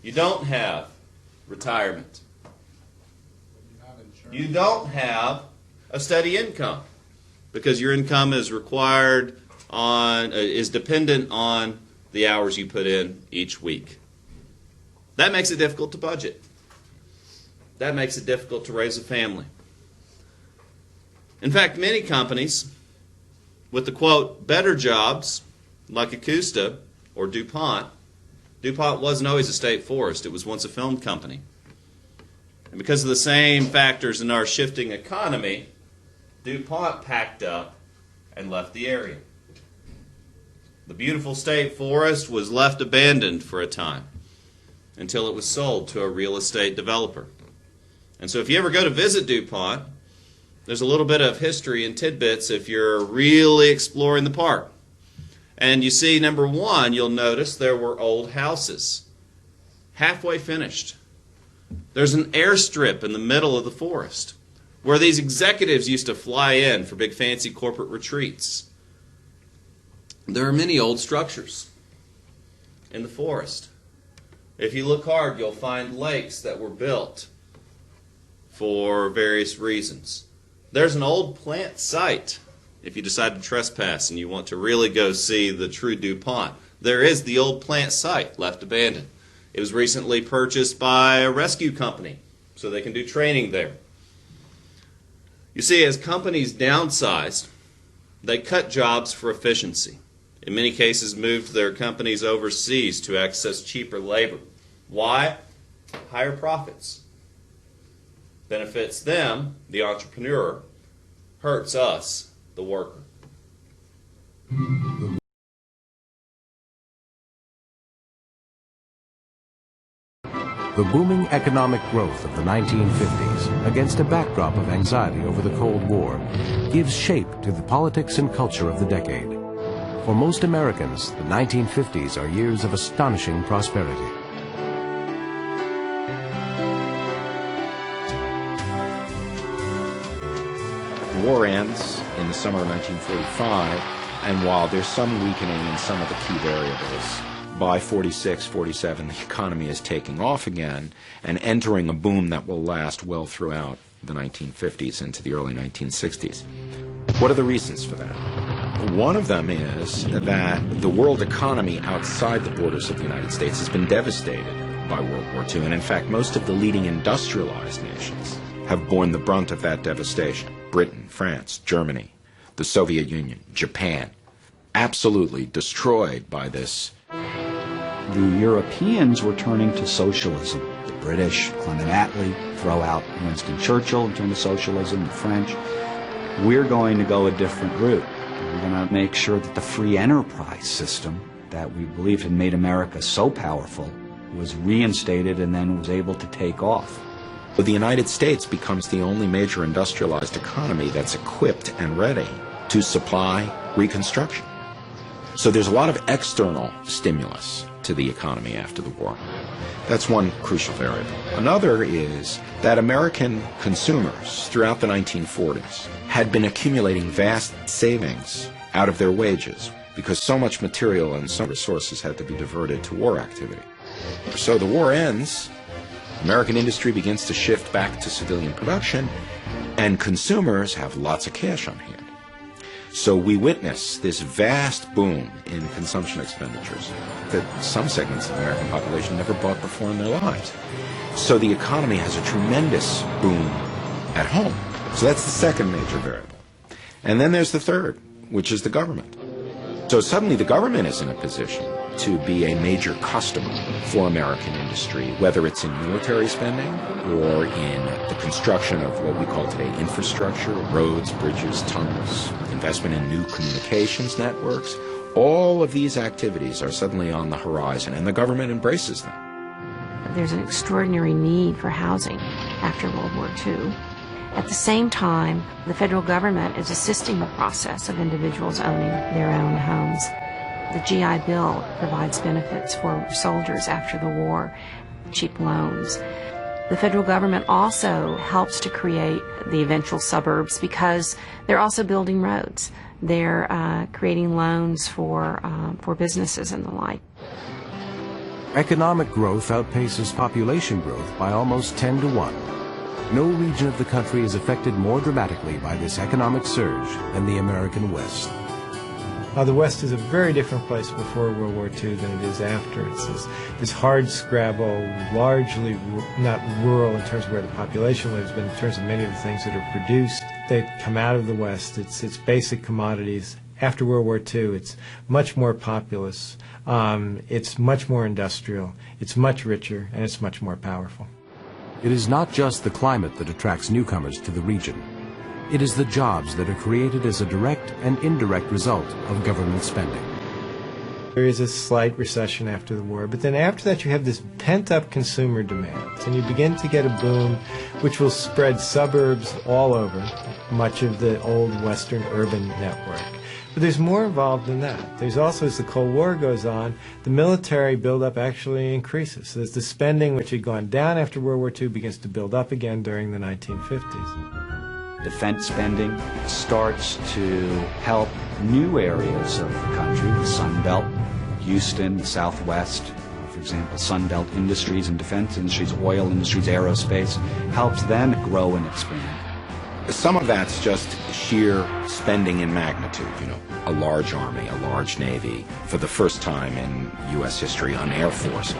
You don't have retirement. You don't have a steady income because your income is is dependent on the hours you put in each week. That makes it difficult to budget. That makes it difficult to raise a family. In fact, many companies with the quote, better jobs, like Acosta or DuPont wasn't always a state forest. It was once a film company. And because of the same factors in our shifting economy, DuPont packed up and left the area. The beautiful state forest was left abandoned for a time until it was sold to a real estate developer. And so if you ever go to visit DuPont, there's a little bit of history and tidbits if you're really exploring the park. And you see, number one, you'll notice there were old houses, halfway finished. There's an airstrip in the middle of the forest where these executives used to fly in for big fancy corporate retreats. There are many old structures in the forest. If you look hard, you'll find lakes that were built for various reasons. There's an old plant site if you decide to trespass and you want to really go see the true DuPont. There is the old plant site left abandoned. It was recently purchased by a rescue company so they can do training there. You see, as companies downsized, they cut jobs for efficiency. In many cases, moved their companies overseas to access cheaper labor. Why? Higher profits. Benefits them, the entrepreneur, hurts us, the worker. The booming economic growth of the 1950s, against a backdrop of anxiety over the Cold War, gives shape to the politics and culture of the decade. For most Americans, the 1950s are years of astonishing prosperity. The war ends in the summer of 1945, and while there's some weakening in some of the key variables, by 46, 47, the economy is taking off again and entering a boom that will last well throughout the 1950s into the early 1960s. What are the reasons for that? One of them is that the world economy outside the borders of the United States has been devastated by World War II, and in fact, most of the leading industrialized nations have borne the brunt of that devastation. Britain, France, Germany, the Soviet Union, Japan, absolutely destroyed by this. The Europeans were turning to socialism. The British, Clement Attlee, throw out Winston Churchill and turn to socialism. The French. We're going to go a different route. We're going to make sure that the free enterprise system that we believed had made America so powerful was reinstated and then was able to take off. So the United States becomes the only major industrialized economy that's equipped and ready to supply Reconstruction. So there's a lot of external stimulus to the economy after the war. That's one crucial variable. Another is that American consumers throughout the 1940s had been accumulating vast savings out of their wages because so much material and some resources had to be diverted to war activity. So the war ends, American industry begins to shift back to civilian production, and consumers have lots of cash on hand. So we witness this vast boom in consumption expenditures that some segments of the American population never bought before in their lives. So the economy has a tremendous boom at home. So that's the second major variable. And then there's the third, which is the government. So suddenly the government is in a position to be a major customer for American industry, whether it's in military spending or in the construction of what we call today infrastructure, roads, bridges, tunnels, investment in new communications networks. All of these activities are suddenly on the horizon, and the government embraces them. There's an extraordinary need for housing after World War II. At the same time, the federal government is assisting the process of individuals owning their own homes. The GI Bill provides benefits for soldiers after the war, cheap loans. The federal government also helps to create the eventual suburbs because they're also building roads. They're creating loans for businesses and the like. Economic growth outpaces population growth by almost 10 to 1. No region of the country is affected more dramatically by this economic surge than the American West. The West is a very different place before World War II than it is after. It's this hard scrabble, largely not rural in terms of where the population lives, but in terms of many of the things that are produced. They come out of the West. It's basic commodities. After World War II, it's much more populous. It's much more industrial. It's much richer, and it's much more powerful. It is not just the climate that attracts newcomers to the region. It is the jobs that are created as a direct and indirect result of government spending. There is a slight recession after the war, but then after that you have this pent-up consumer demand, and you begin to get a boom which will spread suburbs all over much of the old Western urban network. But there's more involved than that. There's also, as the Cold War goes on, the military buildup actually increases. So there's the spending which had gone down after World War II begins to build up again during the 1950s. Defense spending starts to help new areas of the country, the Sun Belt, Houston, the Southwest, for example, Sun Belt industries and defense industries, oil industries, aerospace, helps them grow and expand. Some of that's just sheer spending in magnitude, a large army, a large navy, for the first time in U.S. history, an air force.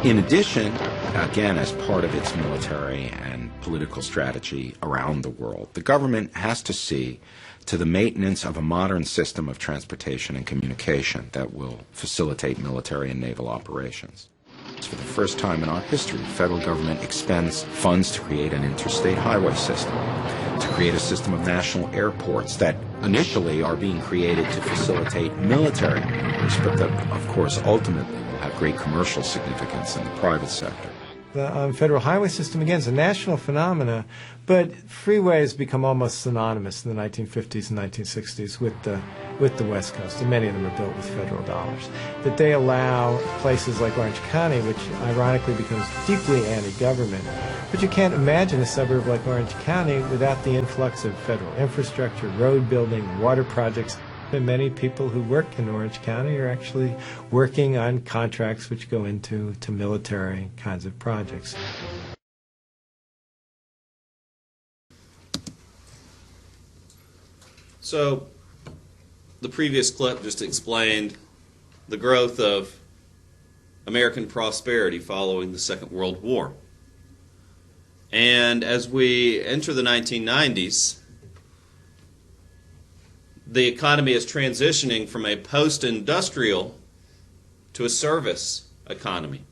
In addition, again, as part of its military and political strategy around the world, the government has to see to the maintenance of a modern system of transportation and communication that will facilitate military and naval operations. For the first time in our history, the federal government expends funds to create an interstate highway system, to create a system of national airports that initially are being created to facilitate military maneuvers, but that, of course, ultimately will have great commercial significance in the private sector. The federal highway system, again, is a national phenomena, but freeways become almost synonymous in the 1950s and 1960s with the West Coast, and many of them are built with federal dollars. That they allow places like Orange County, which ironically becomes deeply anti-government, but you can't imagine a suburb like Orange County without the influx of federal infrastructure, road building, water projects. And many people who work in Orange County are actually working on contracts which go into military kinds of projects. So the previous clip just explained the growth of American prosperity following the Second World War. And as we enter the 1990s, the economy is transitioning from a post-industrial to a service economy.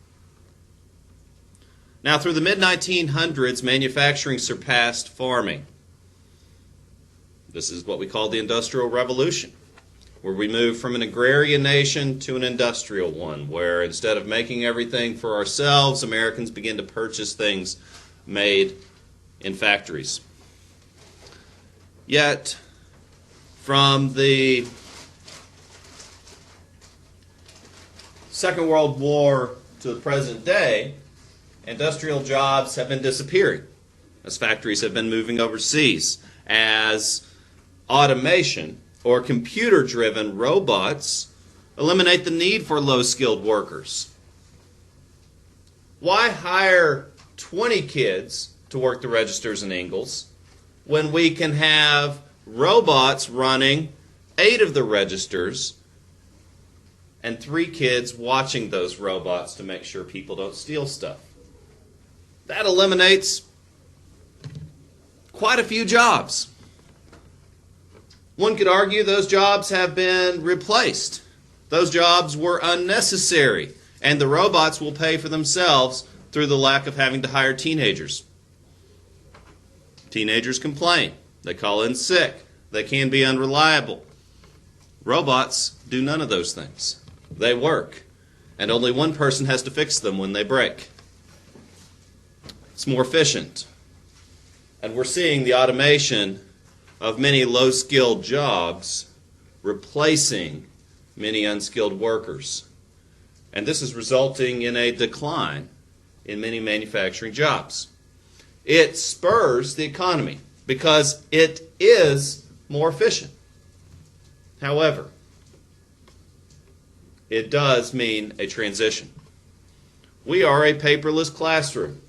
Now, through the mid-1900s, manufacturing surpassed farming. This is what we call the Industrial Revolution, where we moved from an agrarian nation to an industrial one, where instead of making everything for ourselves, Americans begin to purchase things made in factories. Yet, from the Second World War to the present day, industrial jobs have been disappearing as factories have been moving overseas, as automation or computer-driven robots eliminate the need for low-skilled workers. Why hire 20 kids to work the registers in Ingalls when we can have robots running 8 of the registers and 3 kids watching those robots to make sure people don't steal stuff? That eliminates quite a few jobs. One could argue those jobs have been replaced. Those jobs were unnecessary, and the robots will pay for themselves through the lack of having to hire teenagers. Teenagers complain. They call in sick. They can be unreliable. Robots do none of those things. They work, and only one person has to fix them when they break. It's more efficient. And we're seeing the automation of many low-skilled jobs replacing many unskilled workers. And this is resulting in a decline in many manufacturing jobs. It spurs the economy because it is more efficient. However, it does mean a transition. We are a paperless classroom.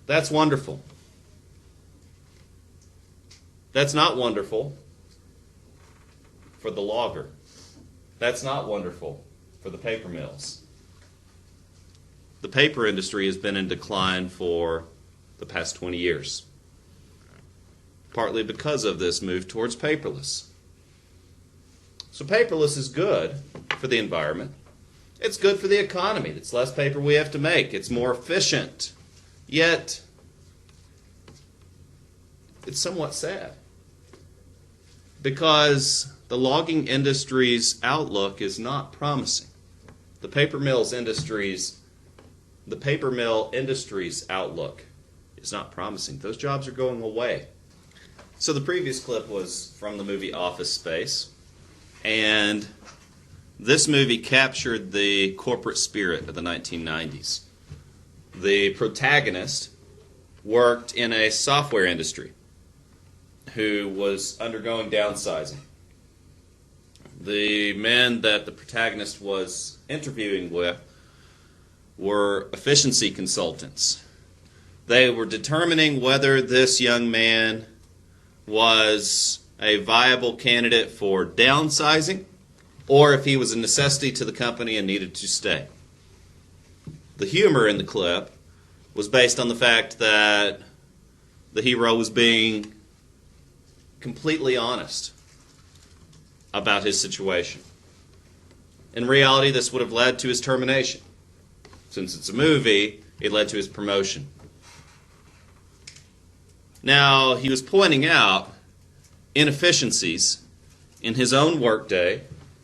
That's wonderful. That's not wonderful for the logger. That's not wonderful for the paper mills. The paper industry has been in decline for the past 20 years, partly because of this move towards paperless. So paperless is good for the environment. It's good for the economy. It's less paper we have to make. It's more efficient. Yet, it's somewhat sad because the logging industry's outlook is not promising. The paper mill industry's outlook is not promising. Those jobs are going away. So the previous clip was from the movie Office Space, and this movie captured the corporate spirit of the 1990s. The protagonist worked in a software industry who was undergoing downsizing. The men that the protagonist was interviewing with were efficiency consultants. They were determining whether this young man was a viable candidate for downsizing or if he was a necessity to the company and needed to stay. The humor in the clip was based on the fact that the hero was being completely honest about his situation. In reality, this would have led to his termination. Since it's a movie, it led to his promotion. Now, he was pointing out inefficiencies in his own workday,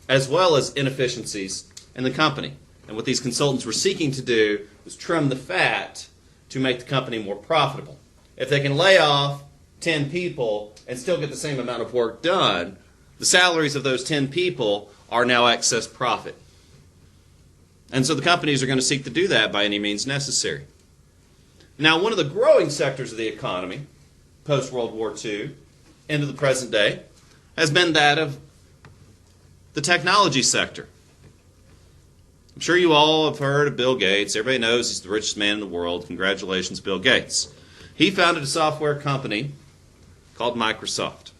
as well as inefficiencies in the company. And what these consultants were seeking to do was trim the fat to make the company more profitable. If they can lay off 10 people and still get the same amount of work done, the salaries of those 10 people are now excess profit. And so the companies are going to seek to do that by any means necessary. Now, one of the growing sectors of the economy, post-World War II, into the present day, has been that of the technology sector. I'm sure you all have heard of Bill Gates. Everybody knows he's the richest man in the world. Congratulations, Bill Gates. He founded a software company called Microsoft.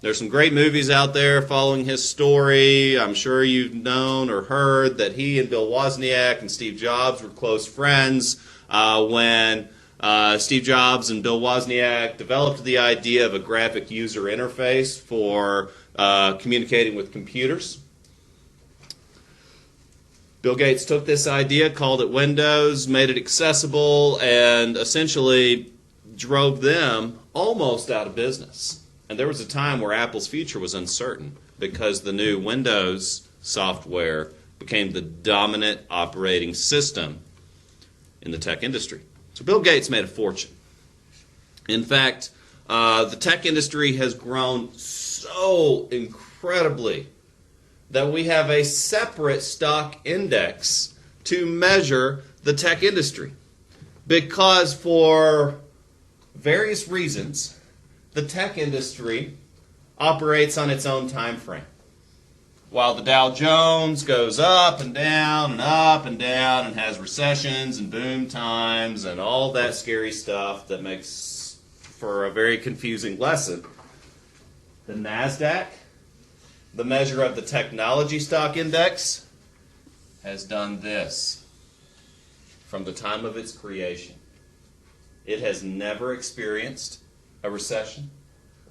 There's some great movies out there following his story. I'm sure you've known or heard that he and Bill Wozniak and Steve Jobs were close friends when Steve Jobs and Bill Wozniak developed the idea of a graphic user interface for communicating with computers. Bill Gates took this idea, called it Windows, made it accessible, and essentially drove them almost out of business. And there was a time where Apple's future was uncertain because the new Windows software became the dominant operating system in the tech industry. So Bill Gates made a fortune. In fact, the tech industry has grown so incredibly that we have a separate stock index to measure the tech industry. Because for various reasons, the tech industry operates on its own time frame. While the Dow Jones goes up and down and up and down and has recessions and boom times and all that scary stuff that makes for a very confusing lesson, the NASDAQ, the measure of the technology stock index, has done this from the time of its creation. It has never experienced a recession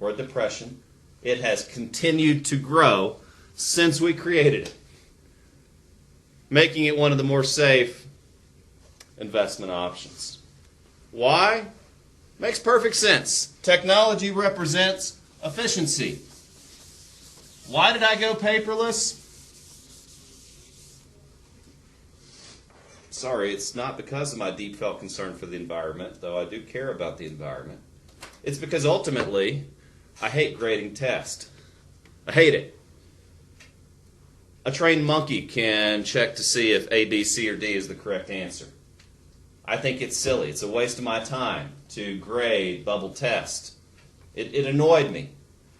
or a depression. It has continued to grow since we created it, making it one of the more safe investment options. Why? Makes perfect sense. Technology represents efficiency. Why did I go paperless? Sorry, it's not because of my deep felt concern for the environment, though I do care about the environment. It's because ultimately, I hate grading tests. I hate it. A trained monkey can check to see if A, B, C, or D is the correct answer. I think it's silly. It's a waste of my time to grade, bubble test. It annoyed me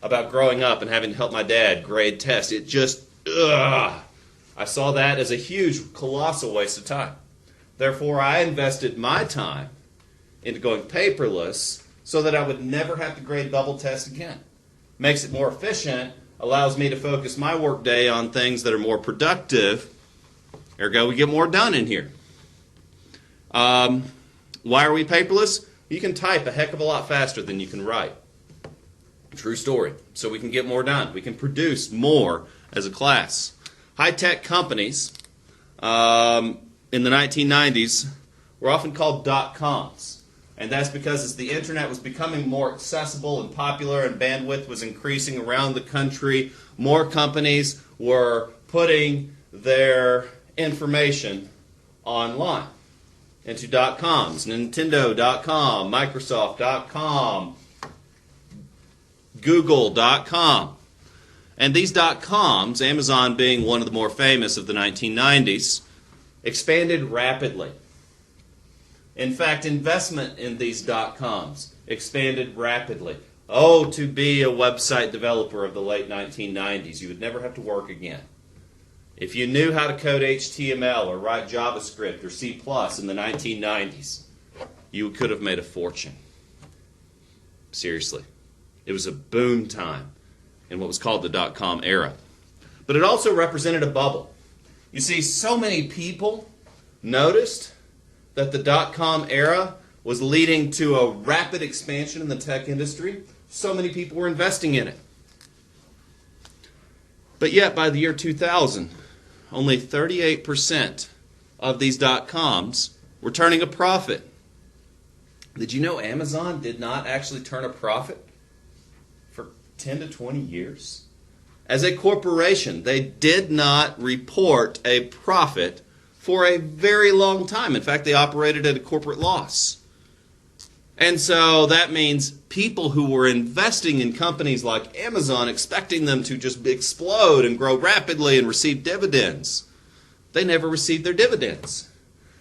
about growing up and having to help my dad grade test. It just, ugh. I saw that as a huge, colossal waste of time. Therefore, I invested my time into going paperless so that I would never have to grade bubble test again. Makes it more efficient, allows me to focus my workday on things that are more productive. Ergo, we get more done in here. Why are we paperless? You can type a heck of a lot faster than you can write. True story. So we can get more done. We can produce more as a class. High-tech companies in the 1990s were often called dot-coms. And that's because as the internet was becoming more accessible and popular and bandwidth was increasing around the country, more companies were putting their information online into dot-coms. Nintendo.com, Microsoft.com, Google.com. And these dot-coms, Amazon being one of the more famous of the 1990s, expanded rapidly. In fact, investment in these dot-coms expanded rapidly. Oh, to be a website developer of the late 1990s, you would never have to work again. If you knew how to code HTML or write JavaScript or C++ in the 1990s, you could have made a fortune. Seriously. It was a boom time in what was called the dot-com era. But it also represented a bubble. You see, so many people noticed that the dot-com era was leading to a rapid expansion in the tech industry. So many people were investing in it. But yet, by the year 2000, only 38% of these dot-coms were turning a profit. Did you know Amazon did not actually turn a profit for 10 to 20 years? As a corporation, they did not report a profit for a very long time. In fact, they operated at a corporate loss. And so that means people who were investing in companies like Amazon, expecting them to just explode and grow rapidly and receive dividends, they never received their dividends.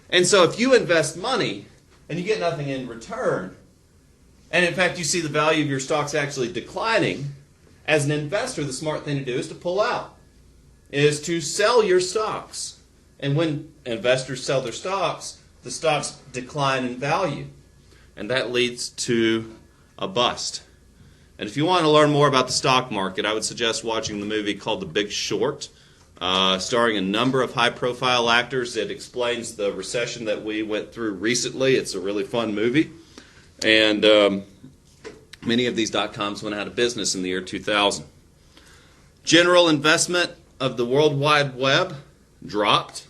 And so if you invest money and you get nothing in return, and in fact you see the value of your stocks actually declining, as an investor, the smart thing to do is to pull out, is to sell your stocks. And when investors sell their stocks, the stocks decline in value. And that leads to a bust. And if you want to learn more about the stock market, I would suggest watching the movie called The Big Short, starring a number of high-profile actors. It explains the recession that we went through recently. It's a really fun movie. And many of these dot-coms went out of business in the year 2000. General investment of the World Wide Web dropped.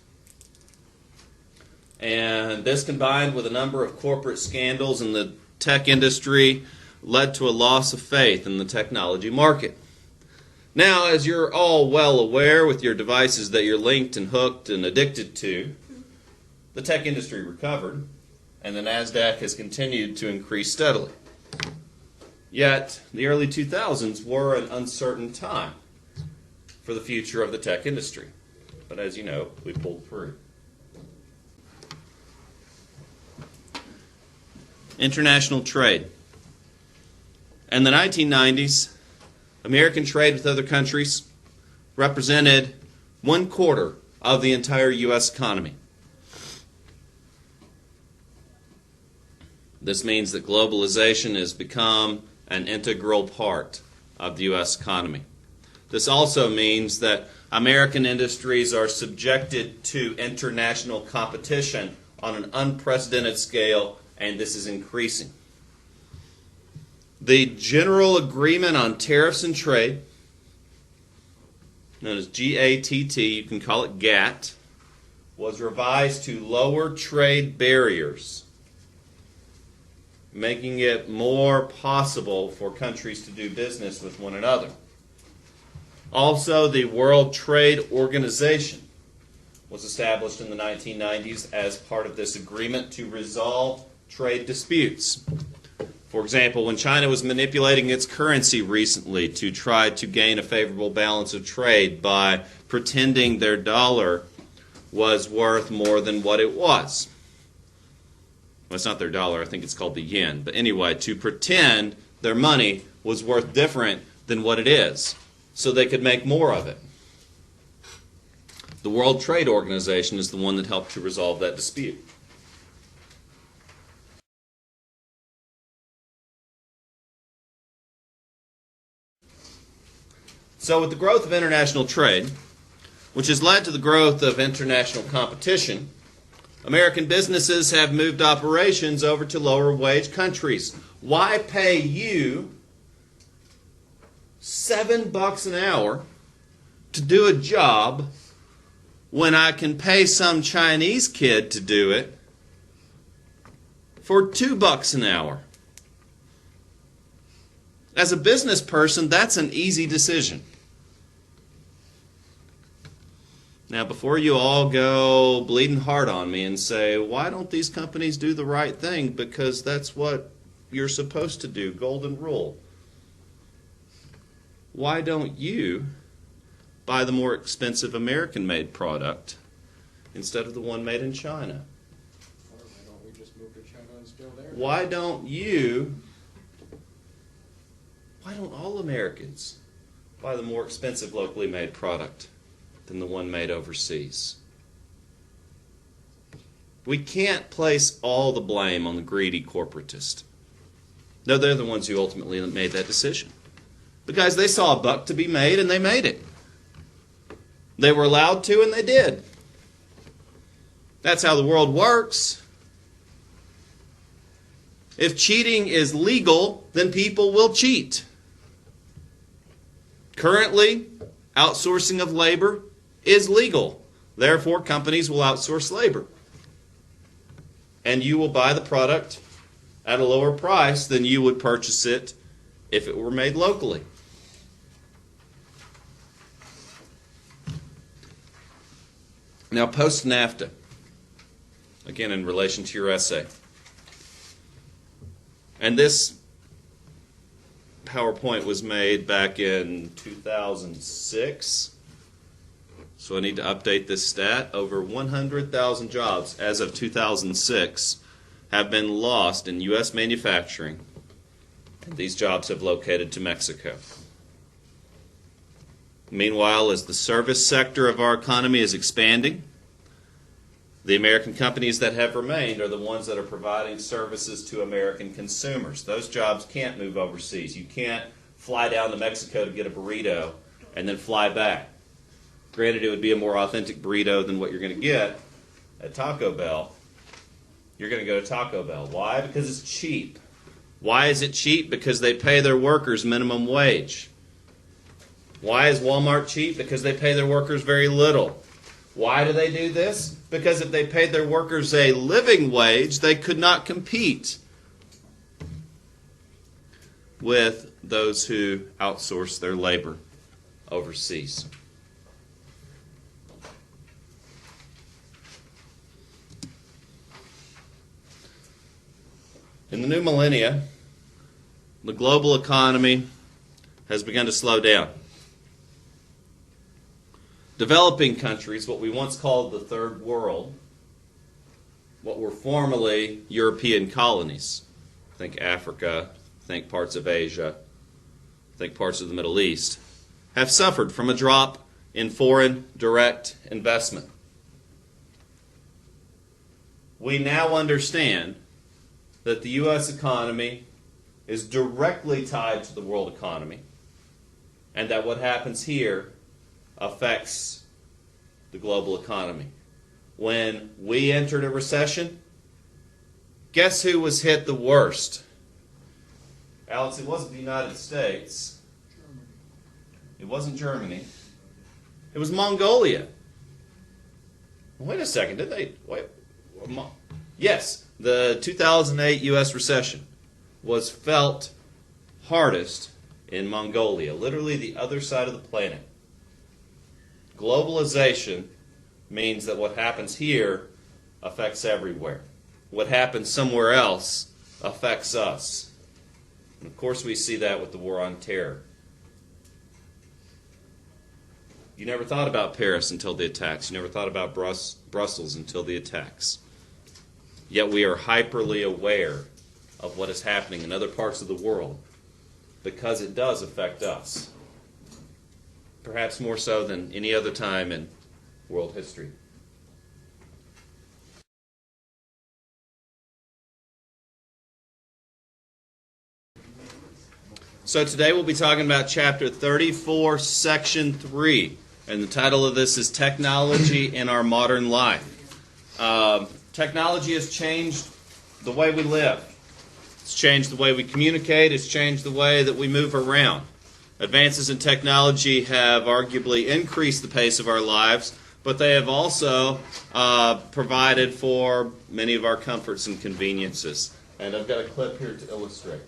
And this, combined with a number of corporate scandals in the tech industry, led to a loss of faith in the technology market. Now, as you're all well aware with your devices that you're linked and hooked and addicted to, the tech industry recovered, and the NASDAQ has continued to increase steadily. Yet, the early 2000s were an uncertain time for the future of the tech industry. But as you know, we pulled through. International trade. In the 1990s, American trade with other countries represented 1/4 of the entire U.S. economy. This means that globalization has become an integral part of the U.S. economy. This also means that American industries are subjected to international competition on an unprecedented scale, and this is increasing. The General Agreement on Tariffs and Trade, known as GATT, you can call it GATT, was revised to lower trade barriers, making it more possible for countries to do business with one another. Also, the World Trade Organization was established in the 1990s as part of this agreement to resolve trade disputes. For example, when China was manipulating its currency recently to try to gain a favorable balance of trade by pretending their dollar was worth more than what it was. well, it's not their dollar, I think it's called the yen, but anyway, to pretend their money was worth different than what it is, so they could make more of it. The World Trade Organization is the one that helped to resolve that dispute. So with the growth of international trade, which has led to the growth of international competition, American businesses have moved operations over to lower wage countries. Why pay you $7 an hour to do a job when I can pay some Chinese kid to do it for $2 an hour? As a business person, that's an easy decision. Now, before you all go bleeding hard on me and say, why don't these companies do the right thing? Because that's what you're supposed to do, golden rule. Why don't you buy the more expensive American-made product instead of the one made in China? Or why don't we just move to China and steal there? Why don't all Americans buy the more expensive locally made product than the one made overseas? We can't place all the blame on the greedy corporatist. No, they're the ones who ultimately made that decision. Because they saw a buck to be made and they made it. They were allowed to and they did. That's how the world works. If cheating is legal, then people will cheat. Currently, outsourcing of labor is legal. Therefore, companies will outsource labor. And you will buy the product at a lower price than you would purchase it if it were made locally. Now, post-NAFTA, again in relation to your essay, and this PowerPoint was made back in 2006, so I need to update this stat. Over 100,000 jobs as of 2006 have been lost in U.S. manufacturing, and these jobs have located to Mexico. Meanwhile, as the service sector of our economy is expanding, the American companies that have remained are the ones that are providing services to American consumers. Those jobs can't move overseas. You can't fly down to Mexico to get a burrito and then fly back. Granted, it would be a more authentic burrito than what you're going to get at Taco Bell. You're going to go to Taco Bell. Why? Because it's cheap. Why is it cheap? Because they pay their workers minimum wage. Why is Walmart cheap? Because they pay their workers very little. Why do they do this? Because if they paid their workers a living wage, they could not compete with those who outsource their labor overseas. In the new millennia, the global economy has begun to slow down. Developing countries, what we once called the Third World, what were formerly European colonies, think Africa, think parts of Asia, think parts of the Middle East, have suffered from a drop in foreign direct investment. We now understand that the U.S. economy is directly tied to the world economy, and that what happens here affects the global economy. When we entered a recession, guess who was hit the worst? Alex, it wasn't the United States. It wasn't Germany. It was Mongolia. Wait a second, did they? Wait. Yes, the 2008 U.S. recession was felt hardest in Mongolia, literally the other side of the planet. Globalization means that what happens here affects everywhere. What happens somewhere else affects us. And of course we see that with the war on terror. You never thought about Paris until the attacks. You never thought about Brussels until the attacks. yet we are hyperly aware of what is happening in other parts of the world because it does affect us, perhaps more so than any other time in world history. So today we'll be talking about Chapter 34, Section 3. And the title of this is Technology in Our Modern Life. Technology has changed the way we live. It's changed the way we communicate. It's changed the way that we move around. Advances in technology have arguably increased the pace of our lives, but they have also provided for many of our comforts and conveniences. And I've got a clip here to illustrate.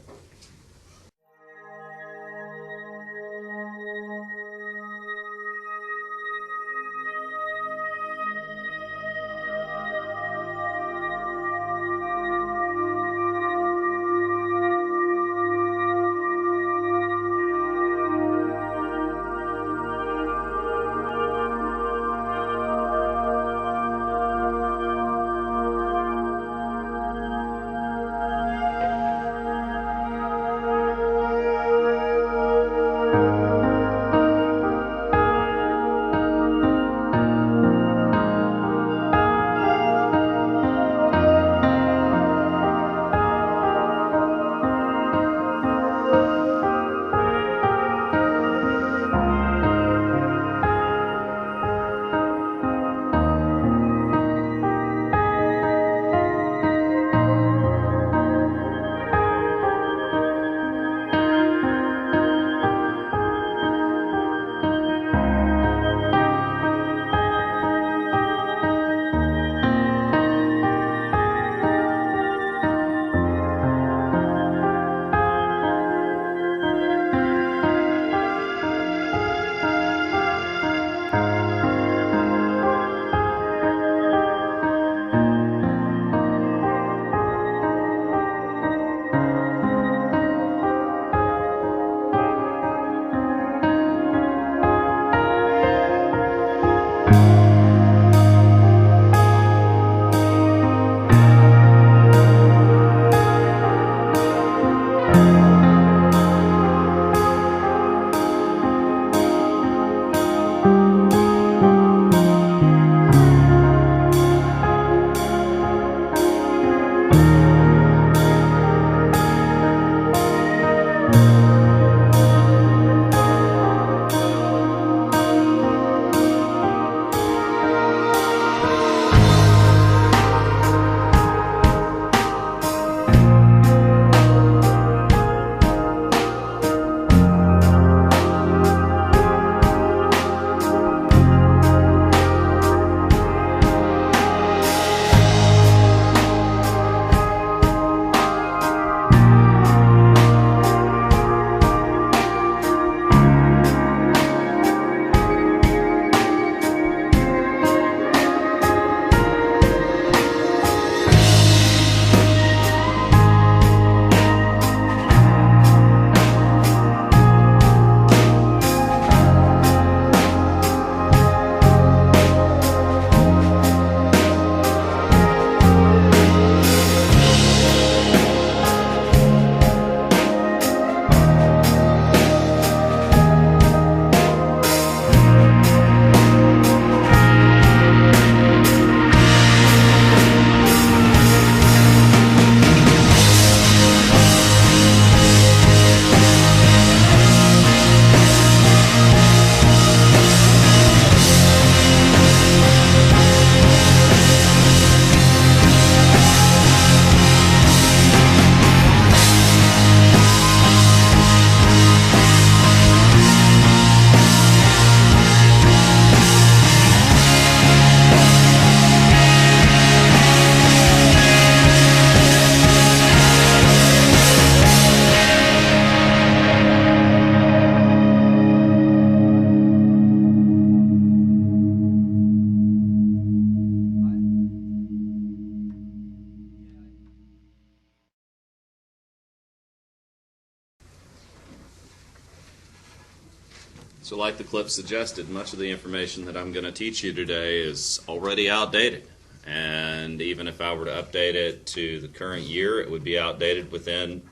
So like the clip suggested, much of the information that I'm going to teach you today is already outdated. And even if I were to update it to the current year, it would be outdated within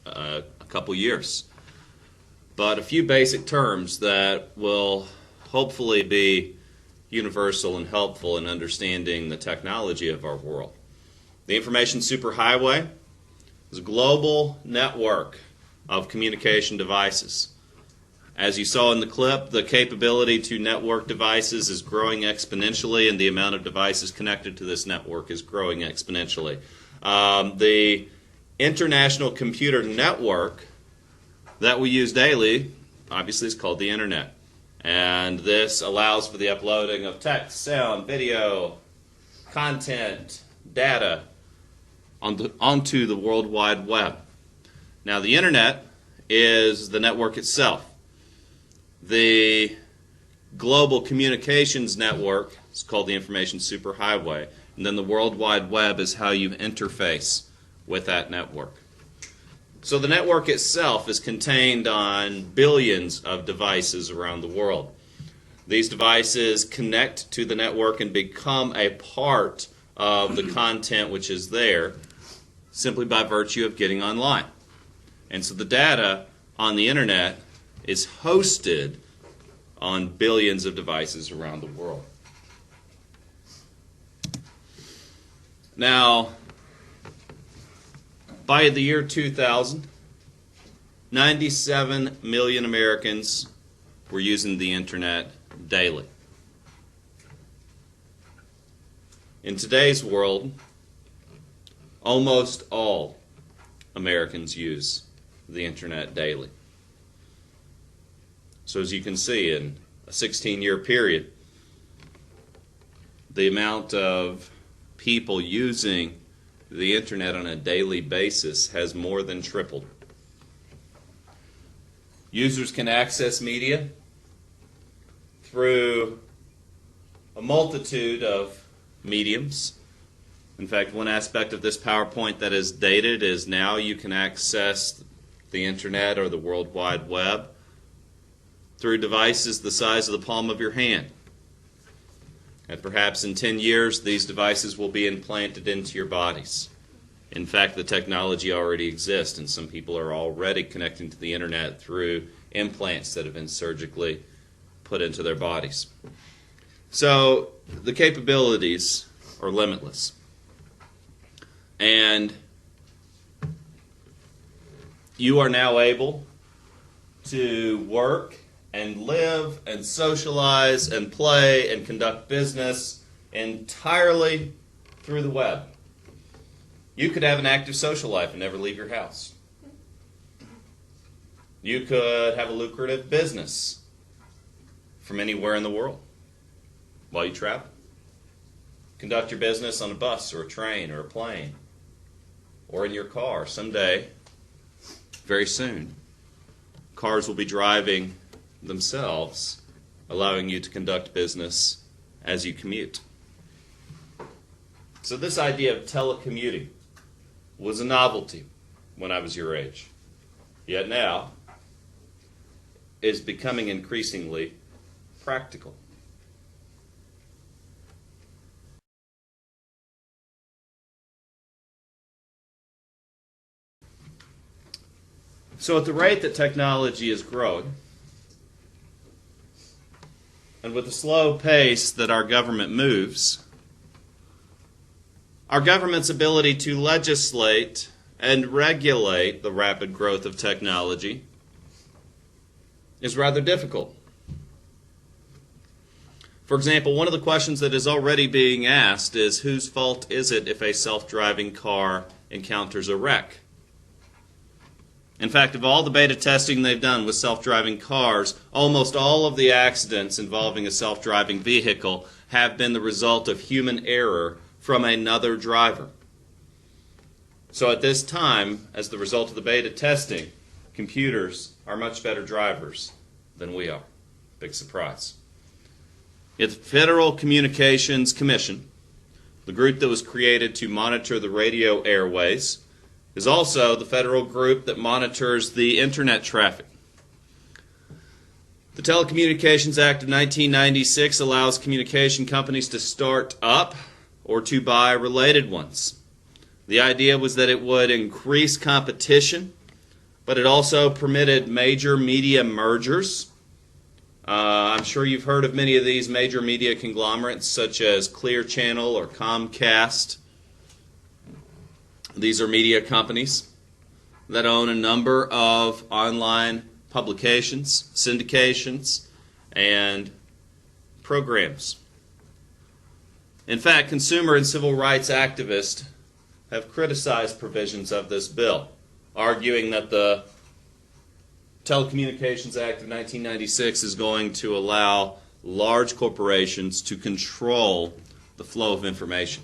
a couple years. But a few basic terms that will hopefully be universal and helpful in understanding the technology of our world. The information superhighway is a global network of communication devices. As you saw in the clip, the capability to network devices is growing exponentially, and the amount of devices connected to this network is growing exponentially. The international computer network that we use daily, obviously, is called the Internet. And this allows for the uploading of text, sound, video, content, data onto the World Wide Web. Now, the Internet is the network itself. The global communications network is called the information superhighway. And then the World Wide Web is how you interface with that network. So the network itself is contained on billions of devices around the world. These devices connect to the network and become a part of the content which is there simply by virtue of getting online. And so the data on the Internet is hosted on billions of devices around the world. Now, by the year 2000, 97 million Americans were using the Internet daily. In today's world, almost all Americans use the Internet daily. So as you can see, in a 16-year period, the amount of people using the Internet on a daily basis has more than tripled. Users can access media through a multitude of mediums. In fact, one aspect of this PowerPoint that is dated is now you can access the Internet or the World Wide Web through devices the size of the palm of your hand. And perhaps in 10 years, these devices will be implanted into your bodies. In fact, the technology already exists, and some people are already connecting to the Internet through implants that have been surgically put into their bodies. So the capabilities are limitless. And you are now able to work and live and socialize and play and conduct business entirely through the web. You could have an active social life and never leave your house. You could have a lucrative business from anywhere in the world while you travel. Conduct your business on a bus or a train or a plane or in your car. Someday, very soon, cars will be driving themselves, allowing you to conduct business as you commute. So this idea of telecommuting was a novelty when I was your age. Yet now, is becoming increasingly practical. So at the rate that technology is growing, and with the slow pace that our government moves, our government's ability to legislate and regulate the rapid growth of technology is rather difficult. For example, one of the questions that is already being asked is, whose fault is it if a self-driving car encounters a wreck? In fact, of all the beta testing they've done with self-driving cars, almost all of the accidents involving a self-driving vehicle have been the result of human error from another driver. So at this time, as the result of the beta testing, computers are much better drivers than we are. Big surprise. Yet the Federal Communications Commission, the group that was created to monitor the radio airways, is also the federal group that monitors the Internet traffic. The Telecommunications Act of 1996 allows communication companies to start up or to buy related ones. The idea was that it would increase competition, but it also permitted major media mergers. I'm sure you've heard of many of these major media conglomerates, such as Clear Channel or Comcast. These are media companies that own a number of online publications, syndications, and programs. In fact, consumer and civil rights activists have criticized provisions of this bill, arguing that the Telecommunications Act of 1996 is going to allow large corporations to control the flow of information.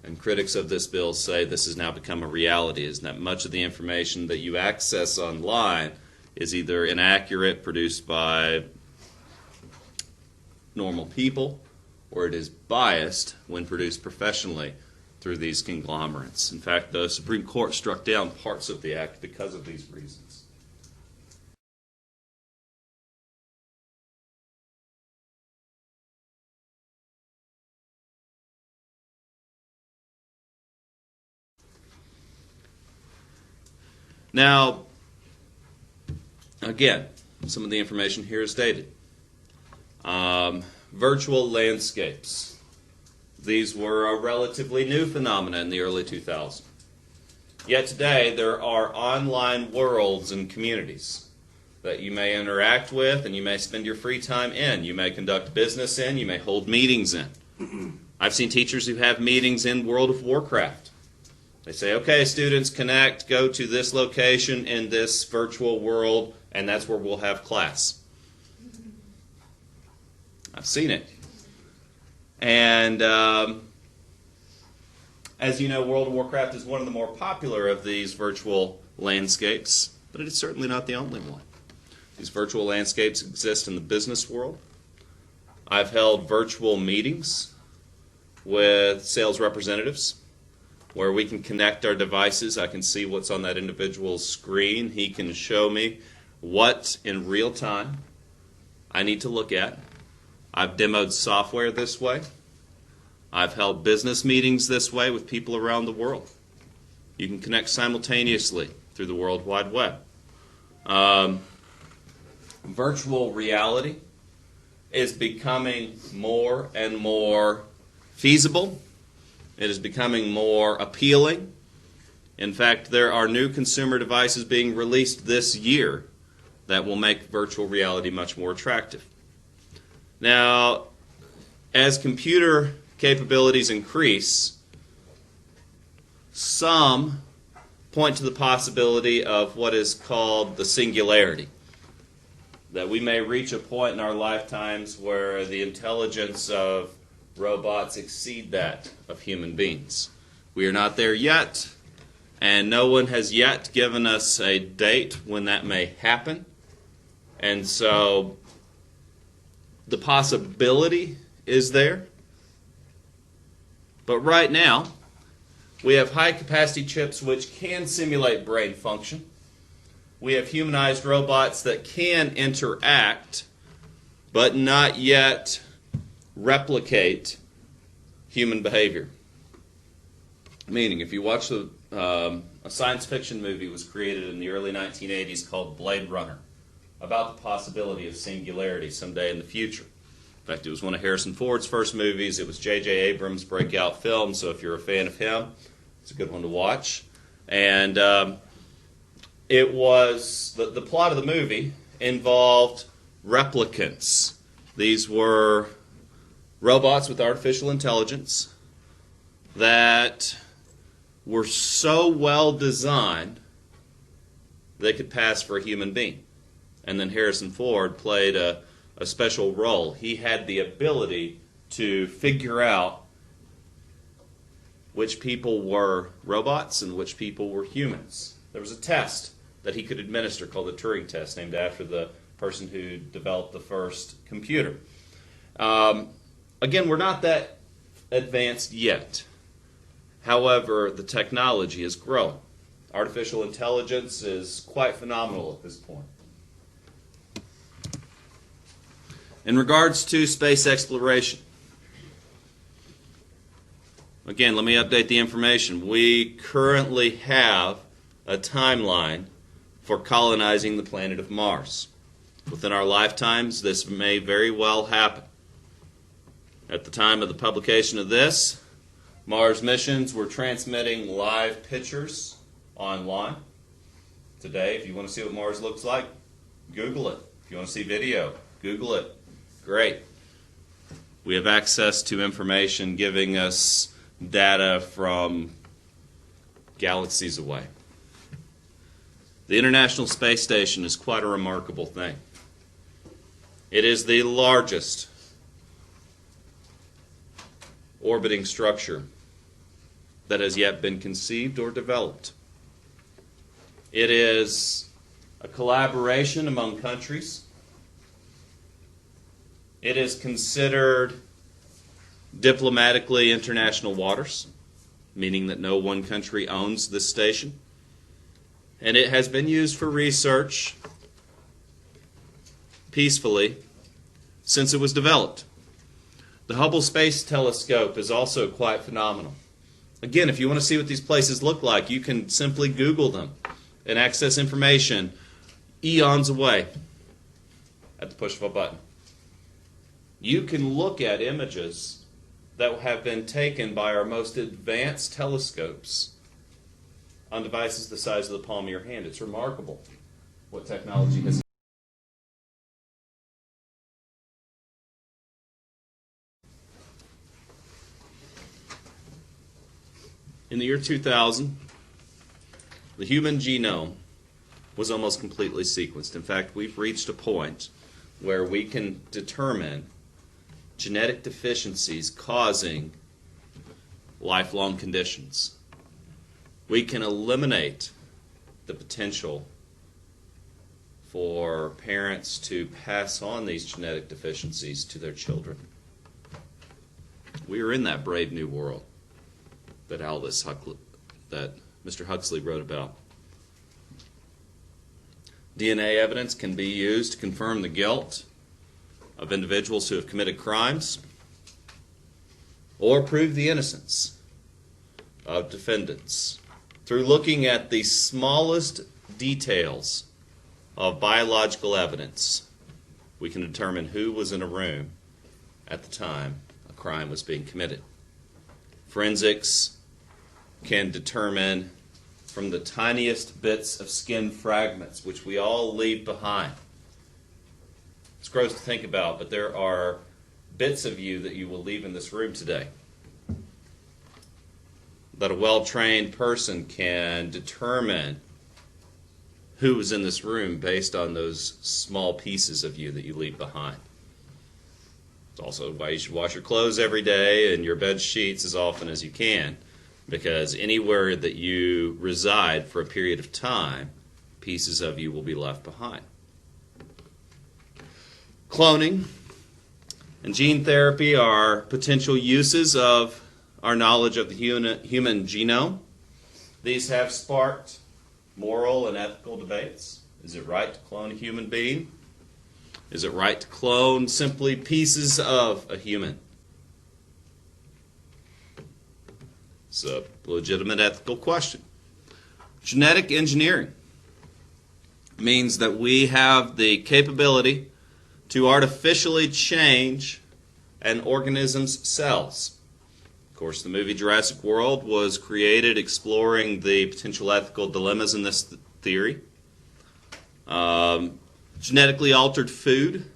And critics of this bill say this has now become a reality, is that much of the information that you access online is either inaccurate, produced by normal people, or it is biased when produced professionally through these conglomerates. In fact, the Supreme Court struck down parts of the act because of these reasons. Now, again, some of the information here is dated. Virtual landscapes. These were a relatively new phenomenon in the early 2000s. Yet today, there are online worlds and communities that you may interact with and you may spend your free time in. You may conduct business in, you may hold meetings in. I've seen teachers who have meetings in World of Warcraft. They say, okay, students, connect, go to this location in this virtual world, and that's where we'll have class. I've seen it. And as you know, World of Warcraft is one of the more popular of these virtual landscapes, but it is certainly not the only one. These virtual landscapes exist in the business world. I've held virtual meetings with sales representatives where we can connect our devices. I can see what's on that individual's screen. He can show me what in real time I need to look at. I've demoed software this way. I've held business meetings this way with people around the world. You can connect simultaneously through the World Wide Web. Virtual reality is becoming more and more feasible. It is becoming more appealing. In fact, there are new consumer devices being released this year that will make virtual reality much more attractive. Now, as computer capabilities increase, some point to the possibility of what is called the singularity, that we may reach a point in our lifetimes where the intelligence of robots exceed that of human beings. We are not there yet, and no one has yet given us a date when that may happen. And so the possibility is there. But right now, we have high-capacity chips which can simulate brain function. We have humanized robots that can interact, but not yet replicate human behavior. Meaning, if you watch a science fiction movie was created in the early 1980s called Blade Runner, about the possibility of singularity someday in the future. In fact, it was one of Harrison Ford's first movies. It was J.J. Abrams' breakout film, so if you're a fan of him, it's a good one to watch. And it was, the plot of the movie involved replicants. These were robots with artificial intelligence that were so well designed they could pass for a human being. And then Harrison Ford played a special role. He had the ability to figure out which people were robots and which people were humans. There was a test that he could administer called the Turing test, named after the person who developed the first computer. Again, we're not that advanced yet. However, the technology is growing. Artificial intelligence is quite phenomenal at this point. In regards to space exploration, Again, let me update the information. We currently have a timeline for colonizing the planet of Mars. Within our lifetimes, this may very well happen. At the time of the publication of this, Mars missions were transmitting live pictures online. Today, if you want to see what Mars looks like, Google it. If you want to see video, Google it. Great. We have access to information giving us data from galaxies away. The International Space Station is quite a remarkable thing. It is the largest orbiting structure that has yet been conceived or developed. It is a collaboration among countries. It is considered diplomatically international waters, meaning that no one country owns this station. And it has been used for research peacefully since it was developed. The Hubble Space Telescope is also quite phenomenal. Again, if you want to see what these places look like, you can simply Google them and access information eons away at the push of a button. You can look at images that have been taken by our most advanced telescopes on devices the size of the palm of your hand. It's remarkable what technology has. In the year 2000, the human genome was almost completely sequenced. In fact, we've reached a point where we can determine genetic deficiencies causing lifelong conditions. We can eliminate the potential for parents to pass on these genetic deficiencies to their children. We are in that brave new world that Mr. Huxley wrote about. DNA evidence can be used to confirm the guilt of individuals who have committed crimes or prove the innocence of defendants. Through looking at the smallest details of biological evidence, we can determine who was in a room at the time a crime was being committed. Forensics can determine from the tiniest bits of skin fragments, which we all leave behind. It's gross to think about, but there are bits of you that you will leave in this room today that a well-trained person can determine who was in this room based on those small pieces of you that you leave behind. It's also why you should wash your clothes every day and your bed sheets as often as you can, because anywhere that you reside for a period of time, pieces of you will be left behind. Cloning and gene therapy are potential uses of our knowledge of the human genome. These have sparked moral and ethical debates. Is it right to clone a human being? Is it right to clone simply pieces of a human? It's a legitimate ethical question. Genetic engineering means that we have the capability to artificially change an organism's cells. Of course, the movie Jurassic World was created exploring the potential ethical dilemmas in this theory. Genetically altered food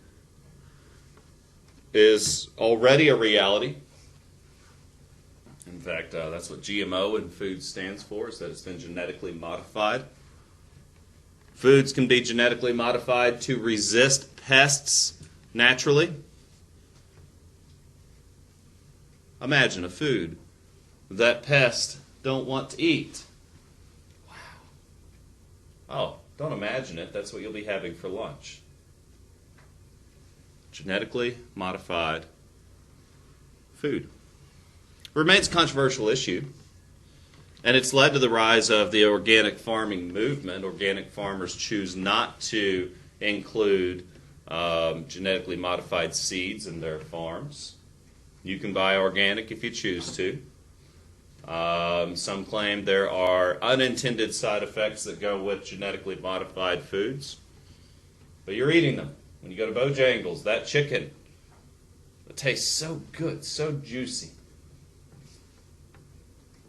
is already a reality. In fact, that's what GMO in food stands for, is that it's been genetically modified. Foods can be genetically modified to resist pests naturally. Imagine a food that pests don't want to eat. Wow. Oh, don't imagine it. That's what you'll be having for lunch. Genetically modified food. It remains a controversial issue, and it's led to the rise of the organic farming movement. Organic farmers choose not to include genetically modified seeds in their farms. You can buy organic if you choose to. Some claim there are unintended side effects that go with genetically modified foods. But you're eating them. When you go to Bojangles, that chicken, it tastes so good, so juicy.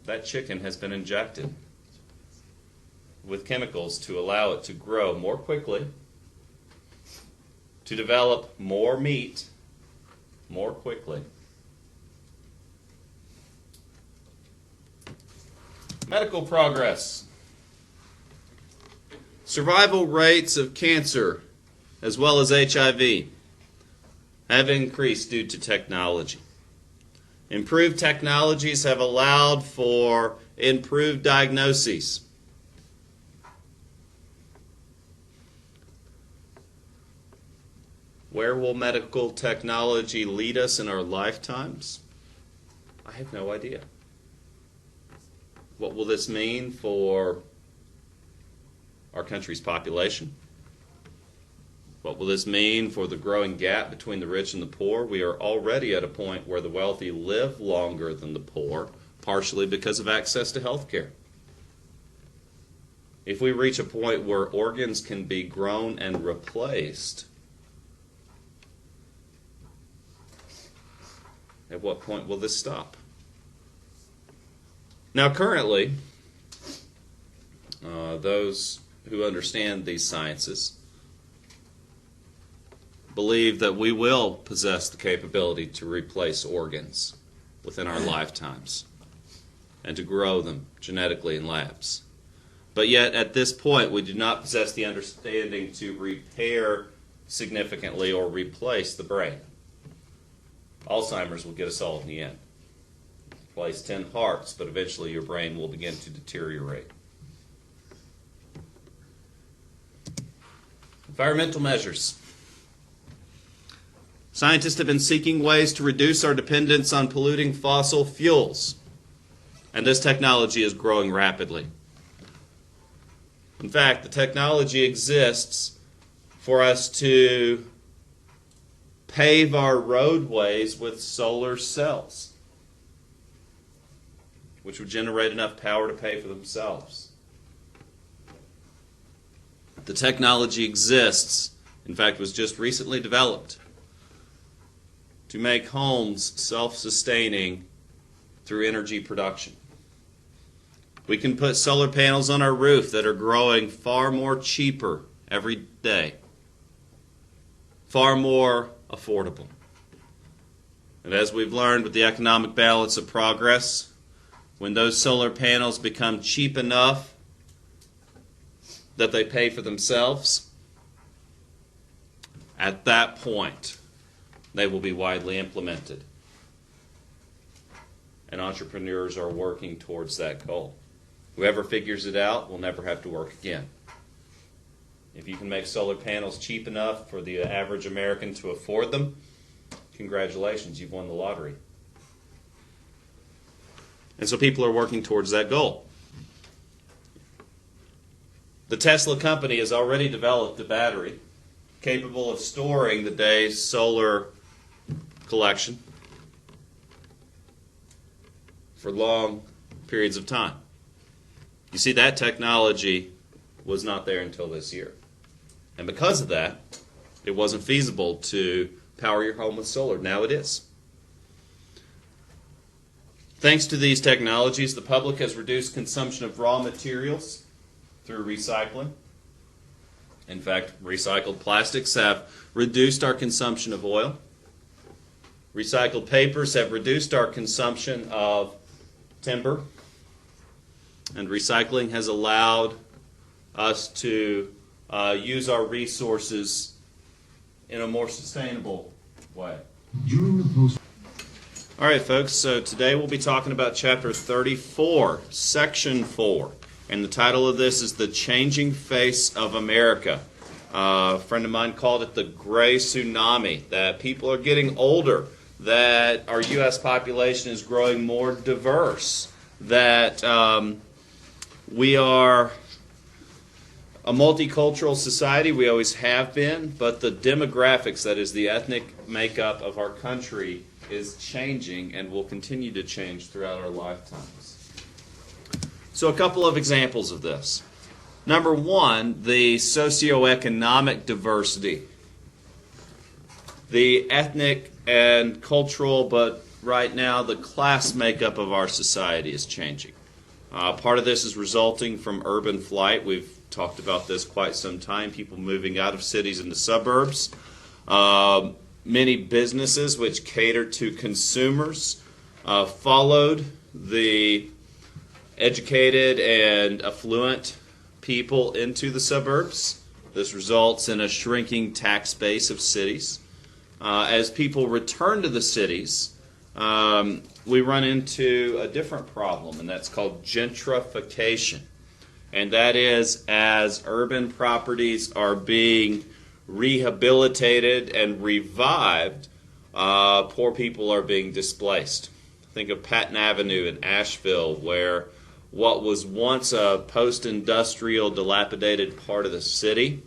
That chicken has been injected with chemicals to allow it to grow more quickly, to develop more meat more quickly. Medical progress. Survival rates of cancer as well as HIV have increased due to technology. Improved technologies have allowed for improved diagnoses. Where will medical technology lead us in our lifetimes? I have no idea. What will this mean for our country's population? What will this mean for the growing gap between the rich and the poor? We are already at a point where the wealthy live longer than the poor, partially because of access to health care. If we reach a point where organs can be grown and replaced, at what point will this stop? Now, currently, those who understand these sciences believe that we will possess the capability to replace organs within our lifetimes and to grow them genetically in labs. But yet, at this point, we do not possess the understanding to repair significantly or replace the brain. Alzheimer's will get us all in the end. Replace 10 hearts, but eventually your brain will begin to deteriorate. Environmental measures. Scientists have been seeking ways to reduce our dependence on polluting fossil fuels, and this technology is growing rapidly. In fact, the technology exists for us to pave our roadways with solar cells, which would generate enough power to pay for themselves. The technology exists, in fact, was just recently developed to make homes self-sustaining through energy production. We can put solar panels on our roof that are growing far more cheaper every day, far more affordable. And as we've learned with the economic balance of progress, when those solar panels become cheap enough that they pay for themselves, at that point, they will be widely implemented. And entrepreneurs are working towards that goal. Whoever figures it out will never have to work again. If you can make solar panels cheap enough for the average American to afford them, congratulations, you've won the lottery. And so people are working towards that goal. The Tesla company has already developed a battery capable of storing the day's solar collection for long periods of time. You see, that technology was not there until this year. And because of that, it wasn't feasible to power your home with solar. Now it is. Thanks to these technologies, the public has reduced consumption of raw materials through recycling. In fact, recycled plastics have reduced our consumption of oil. Recycled papers have reduced our consumption of timber. And recycling has allowed us to use our resources in a more sustainable way. All right, folks, so today we'll be talking about Chapter 34, Section 4. And the title of this is The Changing Face of America. A friend of mine called it the gray tsunami, that people are getting older, that our U.S. population is growing more diverse, that we are a multicultural society. We always have been, but the demographics, that is the ethnic makeup of our country, is changing and will continue to change throughout our lifetimes. So a couple of examples of this. Number one, the socioeconomic diversity. The ethnic and cultural, but right now the class makeup of our society is changing. Part of this is resulting from urban flight. We've talked about this quite some time, people moving out of cities into suburbs. Many businesses which cater to consumers followed the educated and affluent people into the suburbs. This results in a shrinking tax base of cities. As people return to the cities, we run into a different problem, and that's called gentrification. And that is, as urban properties are being rehabilitated and revived, poor people are being displaced. Think of Patton Avenue in Asheville, where what was once a post-industrial dilapidated part of the city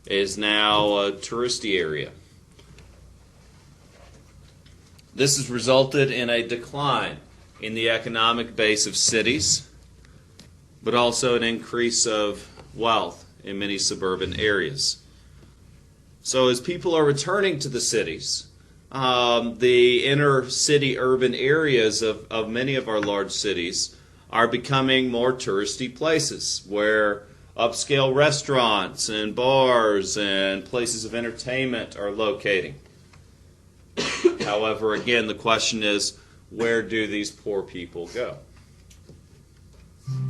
is now a touristy area. This has resulted in a decline in the economic base of cities, but also an increase of wealth in many suburban areas. So as people are returning to the cities, the inner city urban areas of many of our large cities are becoming more touristy places where upscale restaurants and bars and places of entertainment are locating. However, again, the question is, where do these poor people go?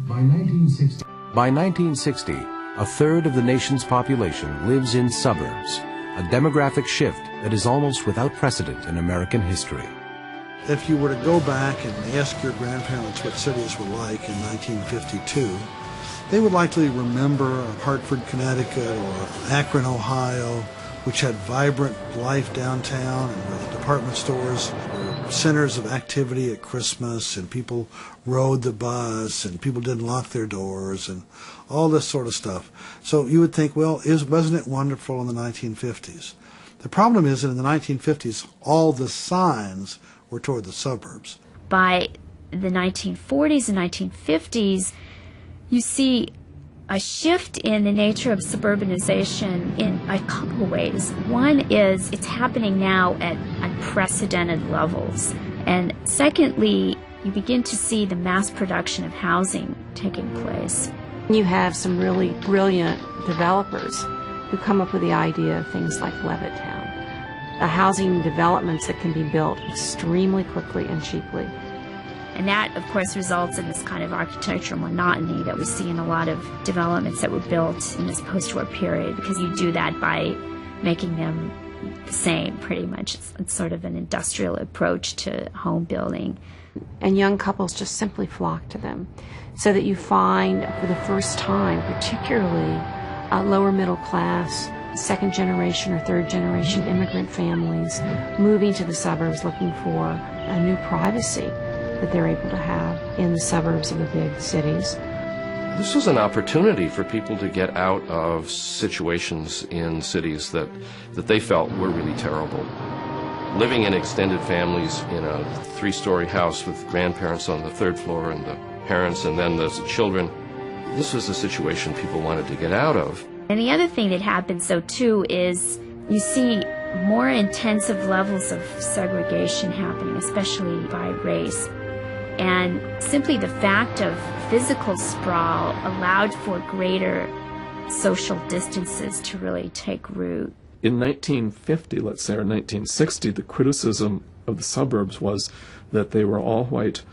By 1960, a third of the nation's population lives in suburbs, a demographic shift that is almost without precedent in American history. If you were to go back and ask your grandparents what cities were like in 1952, they would likely remember Hartford, Connecticut, or Akron, Ohio, which had vibrant life downtown and where the department stores were centers of activity at Christmas, and people rode the bus and people didn't lock their doors and all this sort of stuff. So you would think, well, wasn't it wonderful in the 1950s? The problem is that in the 1950s, all the signs were toward the suburbs. By the 1940s and 1950s, you see a shift in the nature of suburbanization in a couple of ways. One is it's happening now at unprecedented levels. And secondly, you begin to see the mass production of housing taking place. You have some really brilliant developers who come up with the idea of things like Levittown, housing developments that can be built extremely quickly and cheaply. And that, of course, results in this kind of architectural monotony that we see in a lot of developments that were built in this post-war period, because you do that by making them the same, pretty much. It's sort of an industrial approach to home building. And young couples just simply flock to them, so that you find, for the first time, particularly lower middle class, second generation or third generation immigrant families moving to the suburbs looking for a new privacy that they're able to have in the suburbs of the big cities. This was an opportunity for people to get out of situations in cities that they felt were really terrible. Living in extended families in a 3-story house with grandparents on the 3rd floor and the parents and then the children, this was a situation people wanted to get out of. And the other thing that happens, though, too, is you see more intensive levels of segregation happening, especially by race. And simply the fact of physical sprawl allowed for greater social distances to really take root. In 1950, let's say, or 1960, the criticism of the suburbs was that they were all white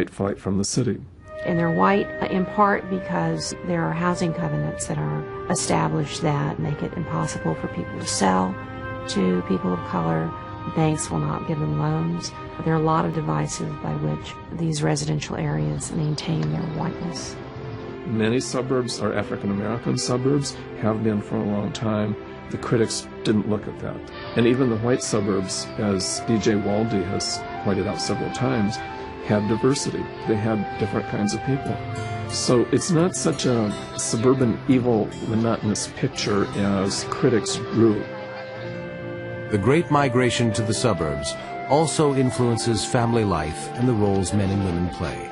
flight from the city. And they're white in part because there are housing covenants that are established that make it impossible for people to sell to people of color. Banks will not give them loans. There are a lot of devices by which these residential areas maintain their whiteness. Many suburbs are African American suburbs, have been for a long time. The critics didn't look at that. And even the white suburbs, as D.J. Waldy has pointed out several times, had diversity. They had different kinds of people. So it's not such a suburban, evil, monotonous picture as critics drew. The Great Migration to the suburbs also influences family life and the roles men and women play.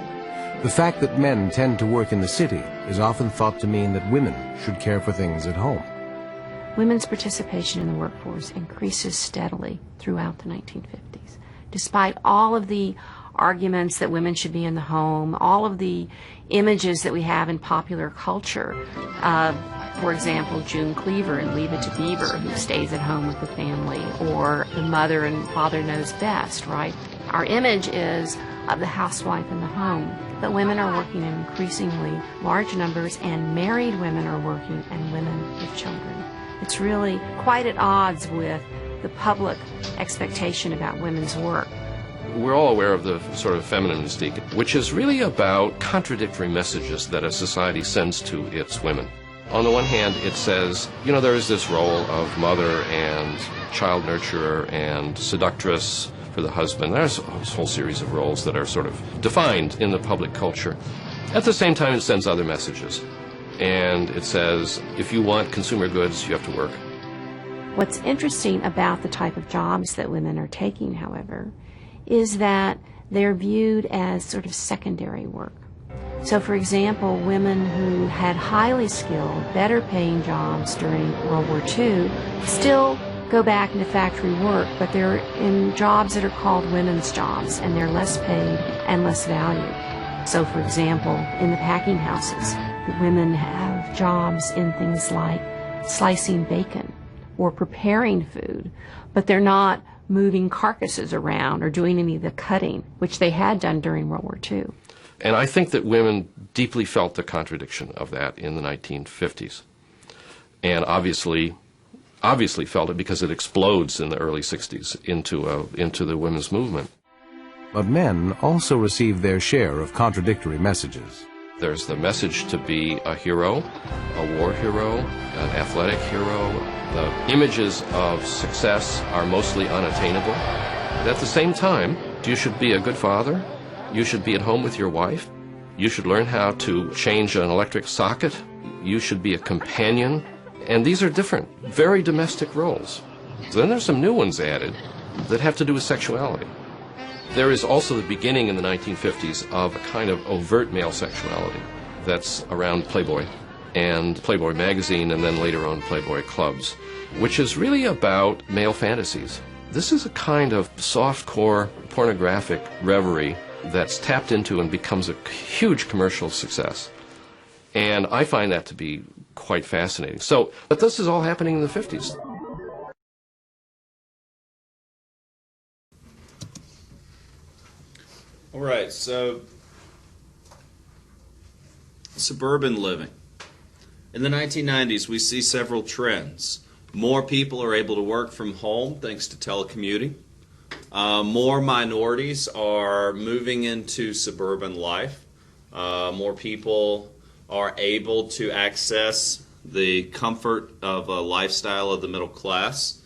The fact that men tend to work in the city is often thought to mean that women should care for things at home. Women's participation in the workforce increases steadily throughout the 1950s. Despite all of the arguments that women should be in the home, all of the images that we have in popular culture, for example, June Cleaver in Leave It to Beaver, who stays at home with the family, or the mother and father knows best, right? Our image is of the housewife in the home, but women are working in increasingly large numbers, and married women are working, and women with children. It's really quite at odds with the public expectation about women's work. We're all aware of the sort of feminine mystique, which is really about contradictory messages that a society sends to its women. On the one hand, it says, there is this role of mother and child nurturer and seductress for the husband. There's a whole series of roles that are sort of defined in the public culture. At the same time, it sends other messages. And it says, if you want consumer goods, you have to work. What's interesting about the type of jobs that women are taking, however, is that they're viewed as sort of secondary work. So, for example, women who had highly skilled, better paying jobs during World War II still go back into factory work, but they're in jobs that are called women's jobs, and they're less paid and less valued. So, for example, in the packing houses, the women have jobs in things like slicing bacon or preparing food, but they're not moving carcasses around or doing any of the cutting, which they had done during World War II. And I think that women deeply felt the contradiction of that in the 1950s. And obviously felt it because it explodes in the early 60s into the women's movement. But men also receive their share of contradictory messages. There's the message to be a hero, a war hero, an athletic hero. The images of success are mostly unattainable. At the same time, you should be a good father. You should be at home with your wife. You should learn how to change an electric socket. You should be a companion. And these are different, very domestic roles. Then there's some new ones added that have to do with sexuality. There is also the beginning in the 1950s of a kind of overt male sexuality that's around Playboy and Playboy magazine, and then later on Playboy clubs, which is really about male fantasies. This is a kind of soft-core pornographic reverie that's tapped into and becomes a huge commercial success. And I find that to be quite fascinating. But this is all happening in the 50s. All right, so suburban living. In the 1990s, we see several trends. More people are able to work from home thanks to telecommuting. More minorities are moving into suburban life. More people are able to access the comfort of a lifestyle of the middle class.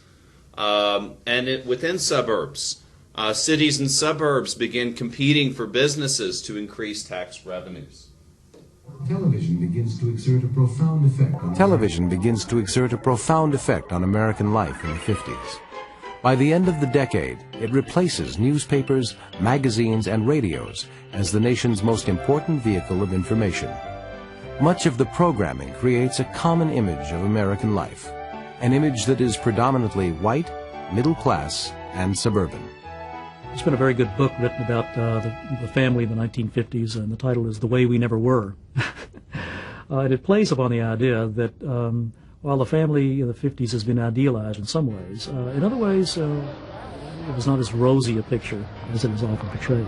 Within suburbs, cities and suburbs begin competing for businesses to increase tax revenues. Television begins to exert a profound effect on American life in the 50s. By the end of the decade, it replaces newspapers, magazines, and radios as the nation's most important vehicle of information. Much of the programming creates a common image of American life, an image that is predominantly white, middle class, and suburban. There's been a very good book written about the family in the 1950s, and the title is The Way We Never Were. And it plays upon the idea that while the family in the 50s has been idealized in some ways, in other ways it was not as rosy a picture as it is often portrayed.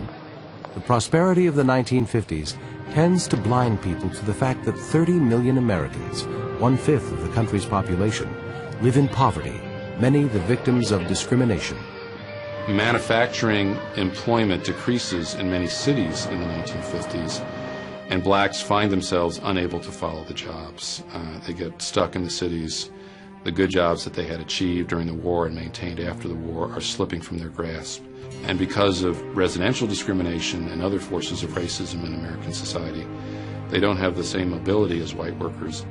The prosperity of the 1950s tends to blind people to the fact that 30 million Americans, 1/5 of the country's population, live in poverty, many the victims of discrimination. Manufacturing employment decreases in many cities in the 1950s, and blacks find themselves unable to follow the jobs. They get stuck in the cities. The good jobs that they had achieved during the war and maintained after the war are slipping from their grasp. And because of residential discrimination and other forces of racism in American society, they don't have the same ability as white workers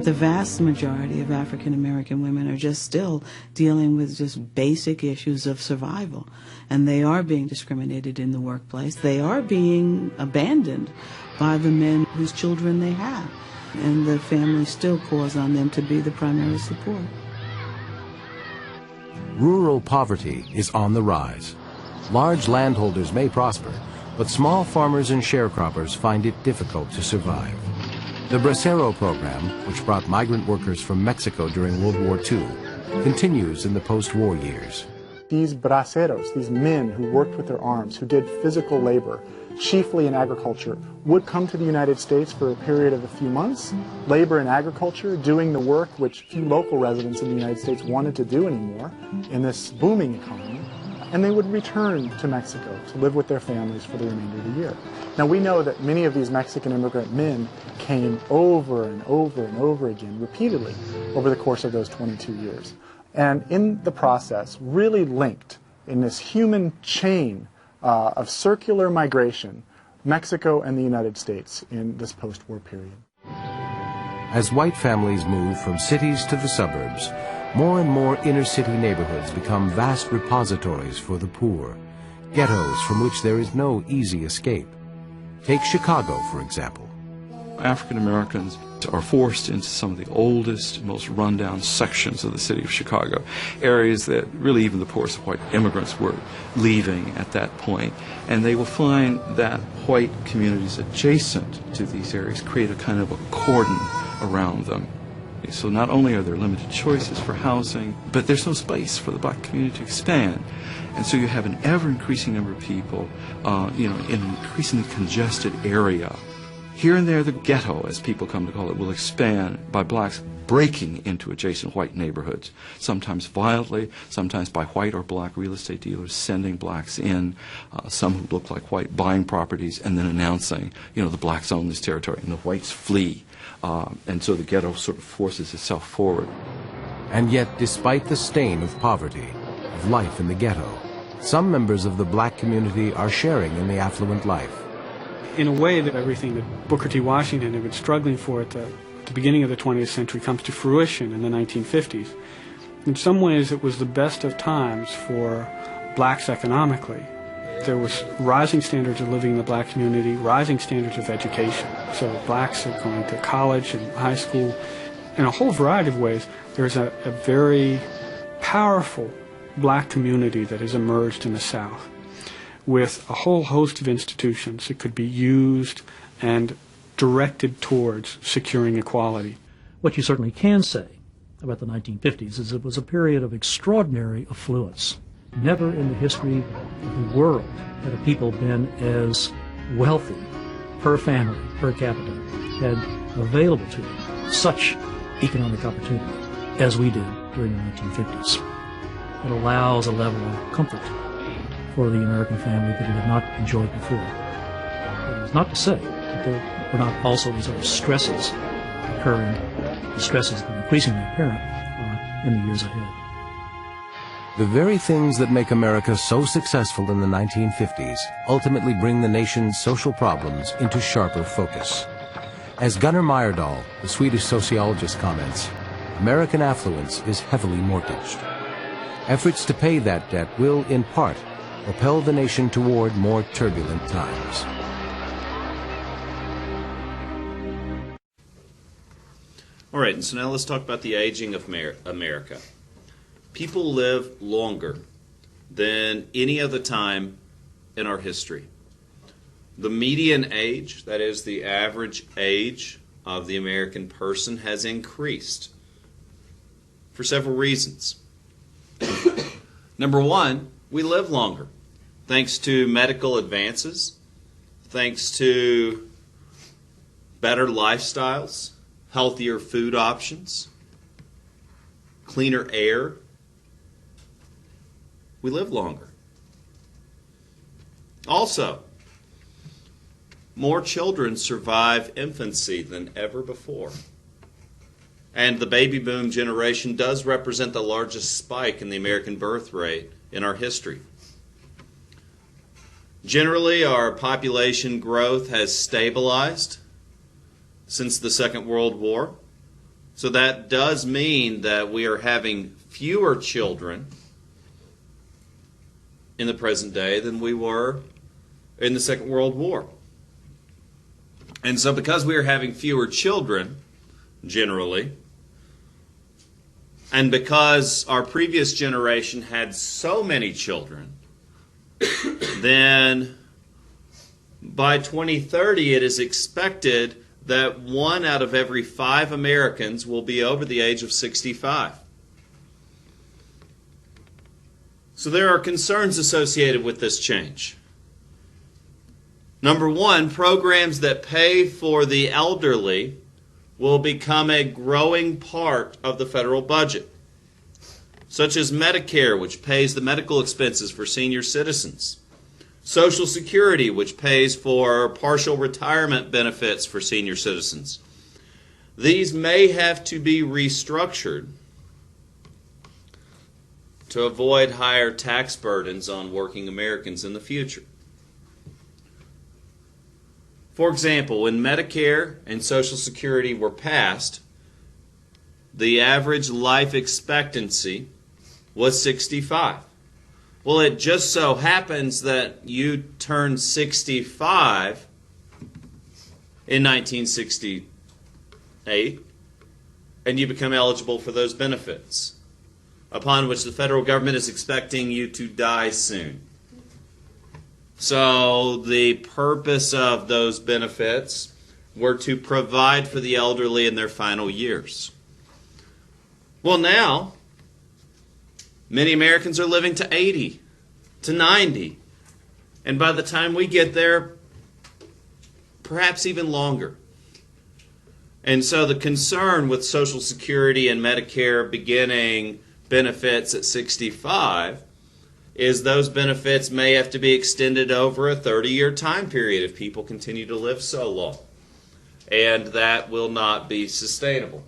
The vast majority of African American women are just still dealing with just basic issues of survival. And they are being discriminated in the workplace. They are being abandoned by the men whose children they have. And the family still calls on them to be the primary support. Rural poverty is on the rise. Large landholders may prosper, but small farmers and sharecroppers find it difficult to survive. The Bracero program, which brought migrant workers from Mexico during World War II, continues in the post-war years. These braceros, these men who worked with their arms, who did physical labor, chiefly in agriculture, would come to the United States for a period of a few months, labor in agriculture, doing the work which few local residents in the United States wanted to do anymore in this booming economy, and they would return to Mexico to live with their families for the remainder of the year. Now, we know that many of these Mexican immigrant men came over and over and over again, repeatedly, over the course of those 22 years. And in the process, really linked in this human chain of circular migration, Mexico and the United States in this post-war period. As white families move from cities to the suburbs, more and more inner-city neighborhoods become vast repositories for the poor, ghettos from which there is no easy escape. Take Chicago, for example. African Americans are forced into some of the oldest, most rundown sections of the city of Chicago, areas that really even the poorest of white immigrants were leaving at that point. And they will find that white communities adjacent to these areas create a kind of a cordon around them. So not only are there limited choices for housing, but there's no space for the black community to expand. And so you have an ever-increasing number of people, in an increasingly congested area. Here and there, the ghetto, as people come to call it, will expand by blacks breaking into adjacent white neighborhoods, sometimes violently, sometimes by white or black real estate dealers sending blacks in, some who look like white buying properties and then announcing, the blacks own this territory, and the whites flee. And so the ghetto sort of forces itself forward. And yet, despite the stain of poverty, of life in the ghetto, some members of the black community are sharing in the affluent life. In a way, that everything that Booker T. Washington had been struggling for at the beginning of the 20th century comes to fruition in the 1950s. In some ways, it was the best of times for blacks economically. There was rising standards of living in the black community, rising standards of education. So blacks are going to college and high school. In a whole variety of ways, there's a very powerful black community that has emerged in the South, with a whole host of institutions that could be used and directed towards securing equality. What you certainly can say about the 1950s is it was a period of extraordinary affluence. Never in the history of the world had a people been as wealthy per family, per capita, had available to them such economic opportunity as we did during the 1950s. It allows a level of comfort for the American family that it had not enjoyed before. It is not to say that there were not also these other stresses occurring, the stresses that are increasingly apparent in the years ahead. The very things that make America so successful in the 1950s ultimately bring the nation's social problems into sharper focus. As Gunnar Myrdal, the Swedish sociologist, comments, American affluence is heavily mortgaged. Efforts to pay that debt will, in part, propel the nation toward more turbulent times. All right, and so now let's talk about the aging of America. People live longer than any other time in our history. The median age, that is the average age of the American person, has increased for several reasons. Number one, we live longer thanks to medical advances, thanks to better lifestyles, healthier food options, cleaner air. We live longer. Also, more children survive infancy than ever before. And the baby boom generation does represent the largest spike in the American birth rate in our history. Generally, our population growth has stabilized since the Second World War. So that does mean that we are having fewer children in the present day than we were in the Second World War. And so because we are having fewer children, generally, and because our previous generation had so many children, then by 2030 it is expected that 1 out of every 5 Americans will be over the age of 65. So there are concerns associated with this change. Number one, programs that pay for the elderly will become a growing part of the federal budget, such as Medicare, which pays the medical expenses for senior citizens, Social Security, which pays for partial retirement benefits for senior citizens. These may have to be restructured to avoid higher tax burdens on working Americans in the future. For example, when Medicare and Social Security were passed, the average life expectancy was 65. Well, it just so happens that you turned 65 in 1968 and you become eligible for those benefits, upon which the federal government is expecting you to die soon. So the purpose of those benefits were to provide for the elderly in their final years. Well, now, many Americans are living to 80, to 90, and by the time we get there, perhaps even longer. And so the concern with Social Security and Medicare beginning benefits at 65 is those benefits may have to be extended over a 30-year time period if people continue to live so long. And that will not be sustainable.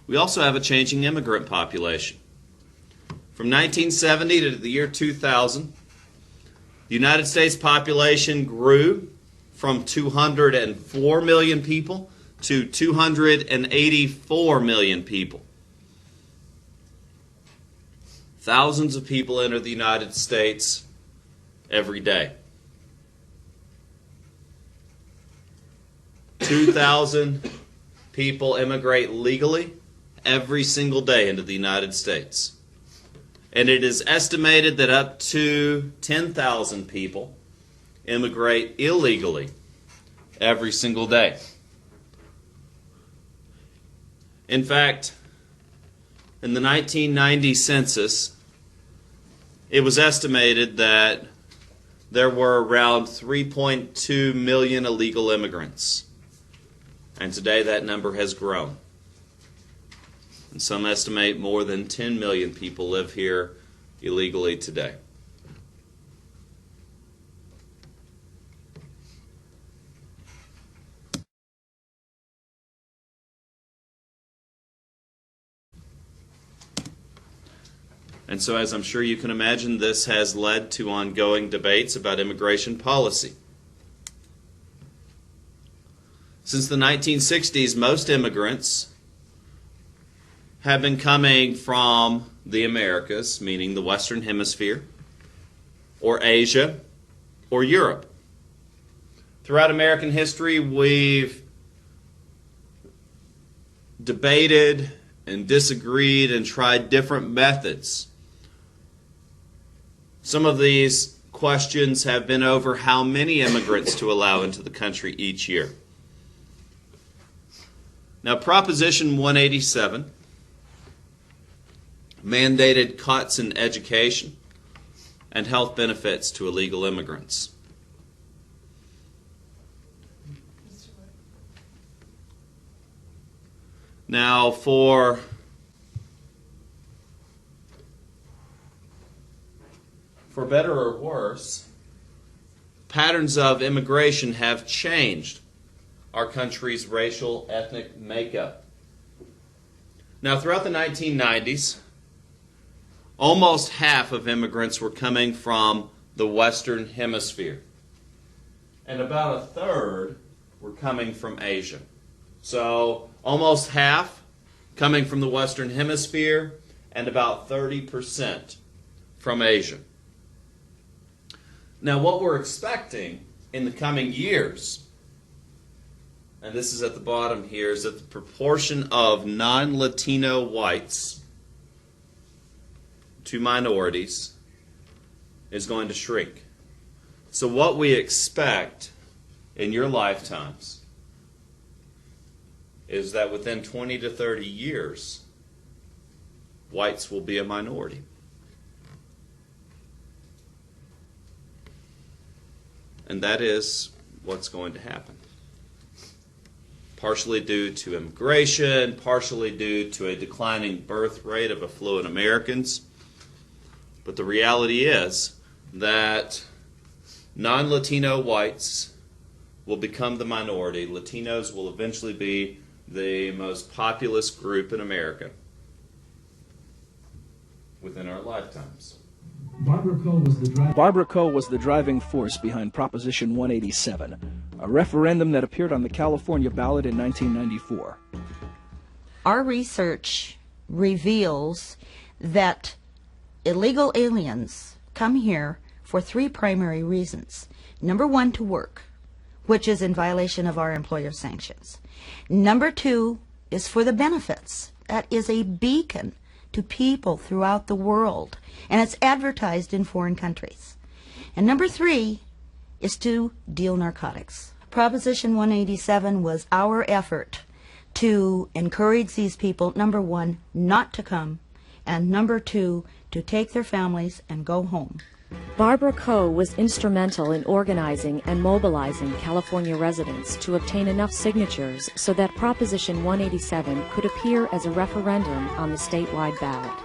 We also have a changing immigrant population. From 1970 to the year 2000, the United States population grew from 204 million people to 284 million people. Thousands of people enter the United States every day. 2,000 people immigrate legally every single day into the United States. And it is estimated that up to 10,000 people immigrate illegally every single day. In fact, in the 1990 census, it was estimated that there were around 3.2 million illegal immigrants. And today that number has grown. And some estimate more than 10 million people live here illegally today. And so, as I'm sure you can imagine, this has led to ongoing debates about immigration policy. Since the 1960s, most immigrants have been coming from the Americas, meaning the Western Hemisphere, or Asia, or Europe. Throughout American history, we've debated and disagreed and tried different methods. Some of these questions have been over how many immigrants to allow into the country each year. Now, Proposition 187 mandated cuts in education and health benefits to illegal immigrants. Now, for better or worse, patterns of immigration have changed our country's racial ethnic makeup. Now, throughout the 1990s, almost half of immigrants were coming from the Western Hemisphere. And about a third were coming from Asia. So almost half coming from the Western Hemisphere and about 30% from Asia. Now what we're expecting in the coming years, and this is at the bottom here, is that the proportion of non-Latino whites to minorities is going to shrink. So what we expect in your lifetimes is that within 20 to 30 years, whites will be a minority. And that is what's going to happen. Partially due to immigration, partially due to a declining birth rate of affluent Americans. But the reality is that non-Latino whites will become the minority. Latinos will eventually be the most populous group in America within our lifetimes. Barbara Coe was the driving force behind Proposition 187, a referendum that appeared on the California ballot in 1994. Our research reveals that illegal aliens come here for three primary reasons. Number one, to work, which is in violation of our employer sanctions. Number two is for the benefits. That is a beacon to people throughout the world, and it's advertised in foreign countries. And number three is to deal narcotics. Proposition 187 was our effort to encourage these people, number one, not to come, and number two, to take their families and go home. Barbara Coe was instrumental in organizing and mobilizing California residents to obtain enough signatures so that Proposition 187 could appear as a referendum on the statewide ballot.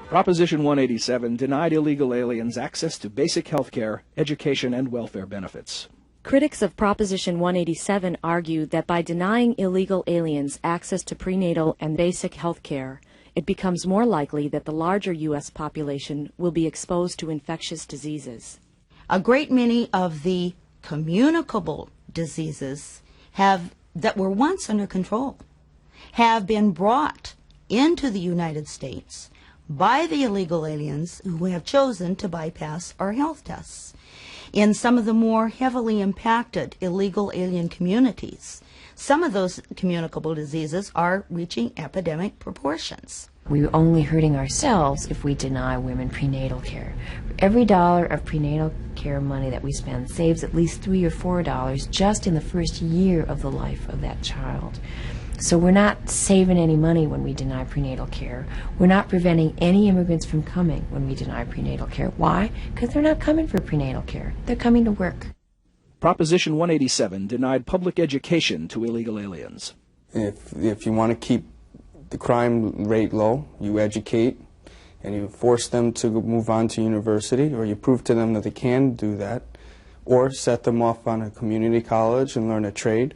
Proposition 187 denied illegal aliens access to basic health care, education, and welfare benefits. Critics of Proposition 187 argue that by denying illegal aliens access to prenatal and basic health care, it becomes more likely that the larger U.S. population will be exposed to infectious diseases. A great many of the communicable diseases that were once under control have been brought into the United States by the illegal aliens who have chosen to bypass our health tests. In some of the more heavily impacted illegal alien communities, some of those communicable diseases are reaching epidemic proportions. We're only hurting ourselves if we deny women prenatal care. Every dollar of prenatal care money that we spend saves at least $3 or $4 just in the first year of the life of that child. So we're not saving any money when we deny prenatal care. We're not preventing any immigrants from coming when we deny prenatal care. Why? Because they're not coming for prenatal care. They're coming to work. Proposition 187 denied public education to illegal aliens. If you want to keep the crime rate low, you educate and you force them to move on to university, or you prove to them that they can do that, or set them off on a community college and learn a trade.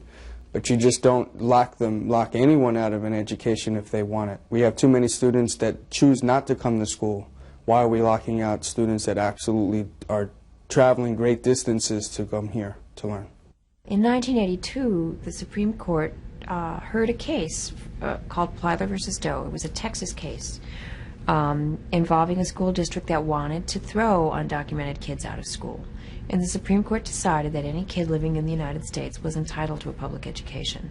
But you just don't lock anyone out of an education if they want it. We have too many students that choose not to come to school. Why are we locking out students that absolutely are traveling great distances to come here to learn? In 1982, the Supreme Court heard a case called Plyler versus Doe. It was a Texas case involving a school district that wanted to throw undocumented kids out of school. And the Supreme Court decided that any kid living in the United States was entitled to a public education.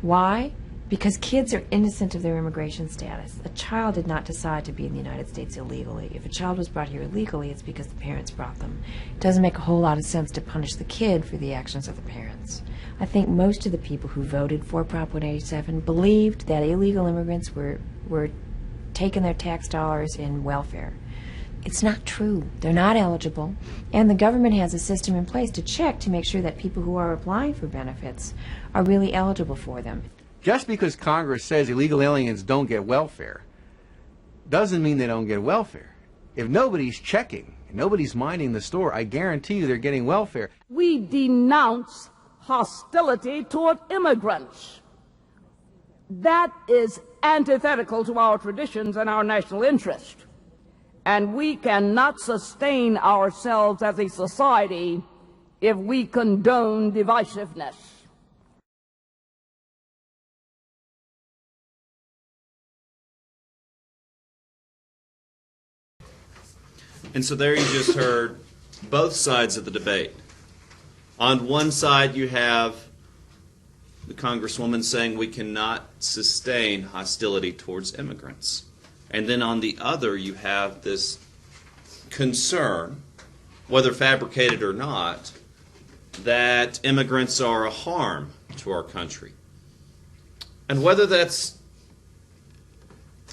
Why? Because kids are innocent of their immigration status. A child did not decide to be in the United States illegally. If a child was brought here illegally, it's because the parents brought them. It doesn't make a whole lot of sense to punish the kid for the actions of the parents. I think most of the people who voted for Prop 187 believed that illegal immigrants were taking their tax dollars in welfare. It's not true. They're not eligible, and the government has a system in place to check to make sure that people who are applying for benefits are really eligible for them. Just because Congress says illegal aliens don't get welfare doesn't mean they don't get welfare. If nobody's checking, nobody's minding the store, I guarantee you they're getting welfare. We denounce hostility toward immigrants. That is antithetical to our traditions and our national interest. and we cannot sustain ourselves as a society if we condone divisiveness. And so there you just heard both sides of the debate. On one side, you have the Congresswoman saying we cannot sustain hostility towards immigrants. And then on the other, you have this concern, whether fabricated or not, that immigrants are a harm to our country. And whether that's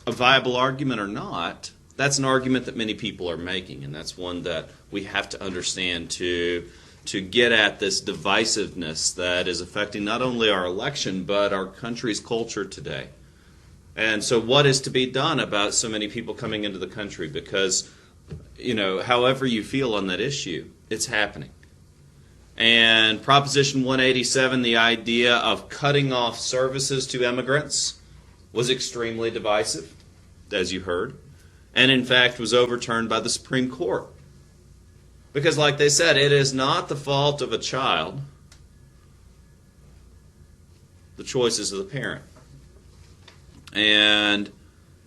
a viable argument or not, that's an argument that many people are making, and that's one that we have to understand to get at this divisiveness that is affecting not only our election, but our country's culture today. And so what is to be done about so many people coming into the country? Because, however you feel on that issue, it's happening. And Proposition 187, the idea of cutting off services to immigrants, was extremely divisive, as you heard, and in fact was overturned by the Supreme Court. Because like they said, it is not the fault of a child. The choice is of the parent. And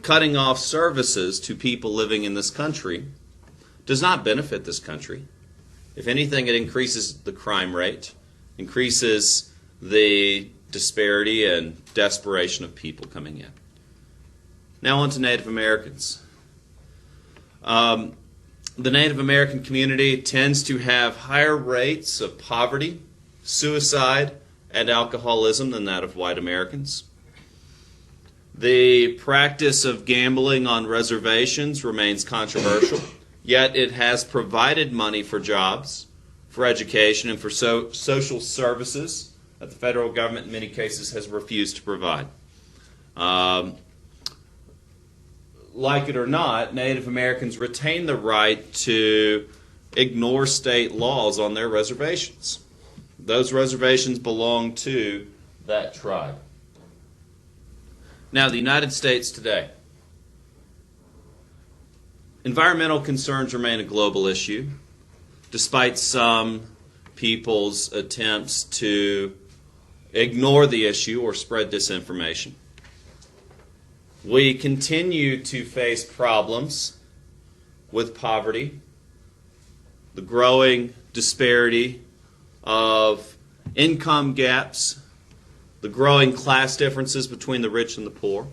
cutting off services to people living in this country does not benefit this country. If anything, it increases the crime rate, increases the disparity and desperation of people coming in. Now on to Native Americans. The Native American community tends to have higher rates of poverty, suicide, and alcoholism than that of white Americans. The practice of gambling on reservations remains controversial, yet it has provided money for jobs, for education, and for social services that the federal government in many cases has refused to provide. Like it or not, Native Americans retain the right to ignore state laws on their reservations. Those reservations belong to that tribe. Now, the United States today. Environmental concerns remain a global issue, despite some people's attempts to ignore the issue or spread disinformation. We continue to face problems with poverty, the growing disparity of income gaps, the growing class differences between the rich and the poor.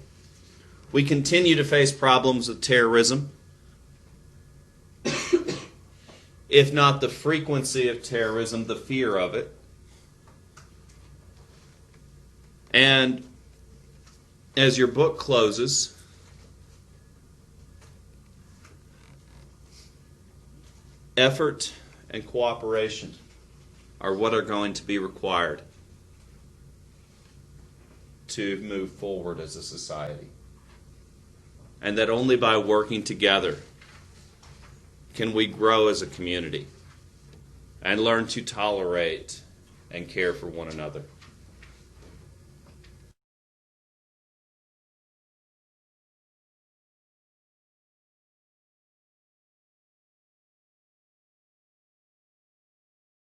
We continue to face problems with terrorism, if not the frequency of terrorism, the fear of it. And as your book closes, effort and cooperation are what are going to be required to move forward as a society. And that only by working together can we grow as a community and learn to tolerate and care for one another.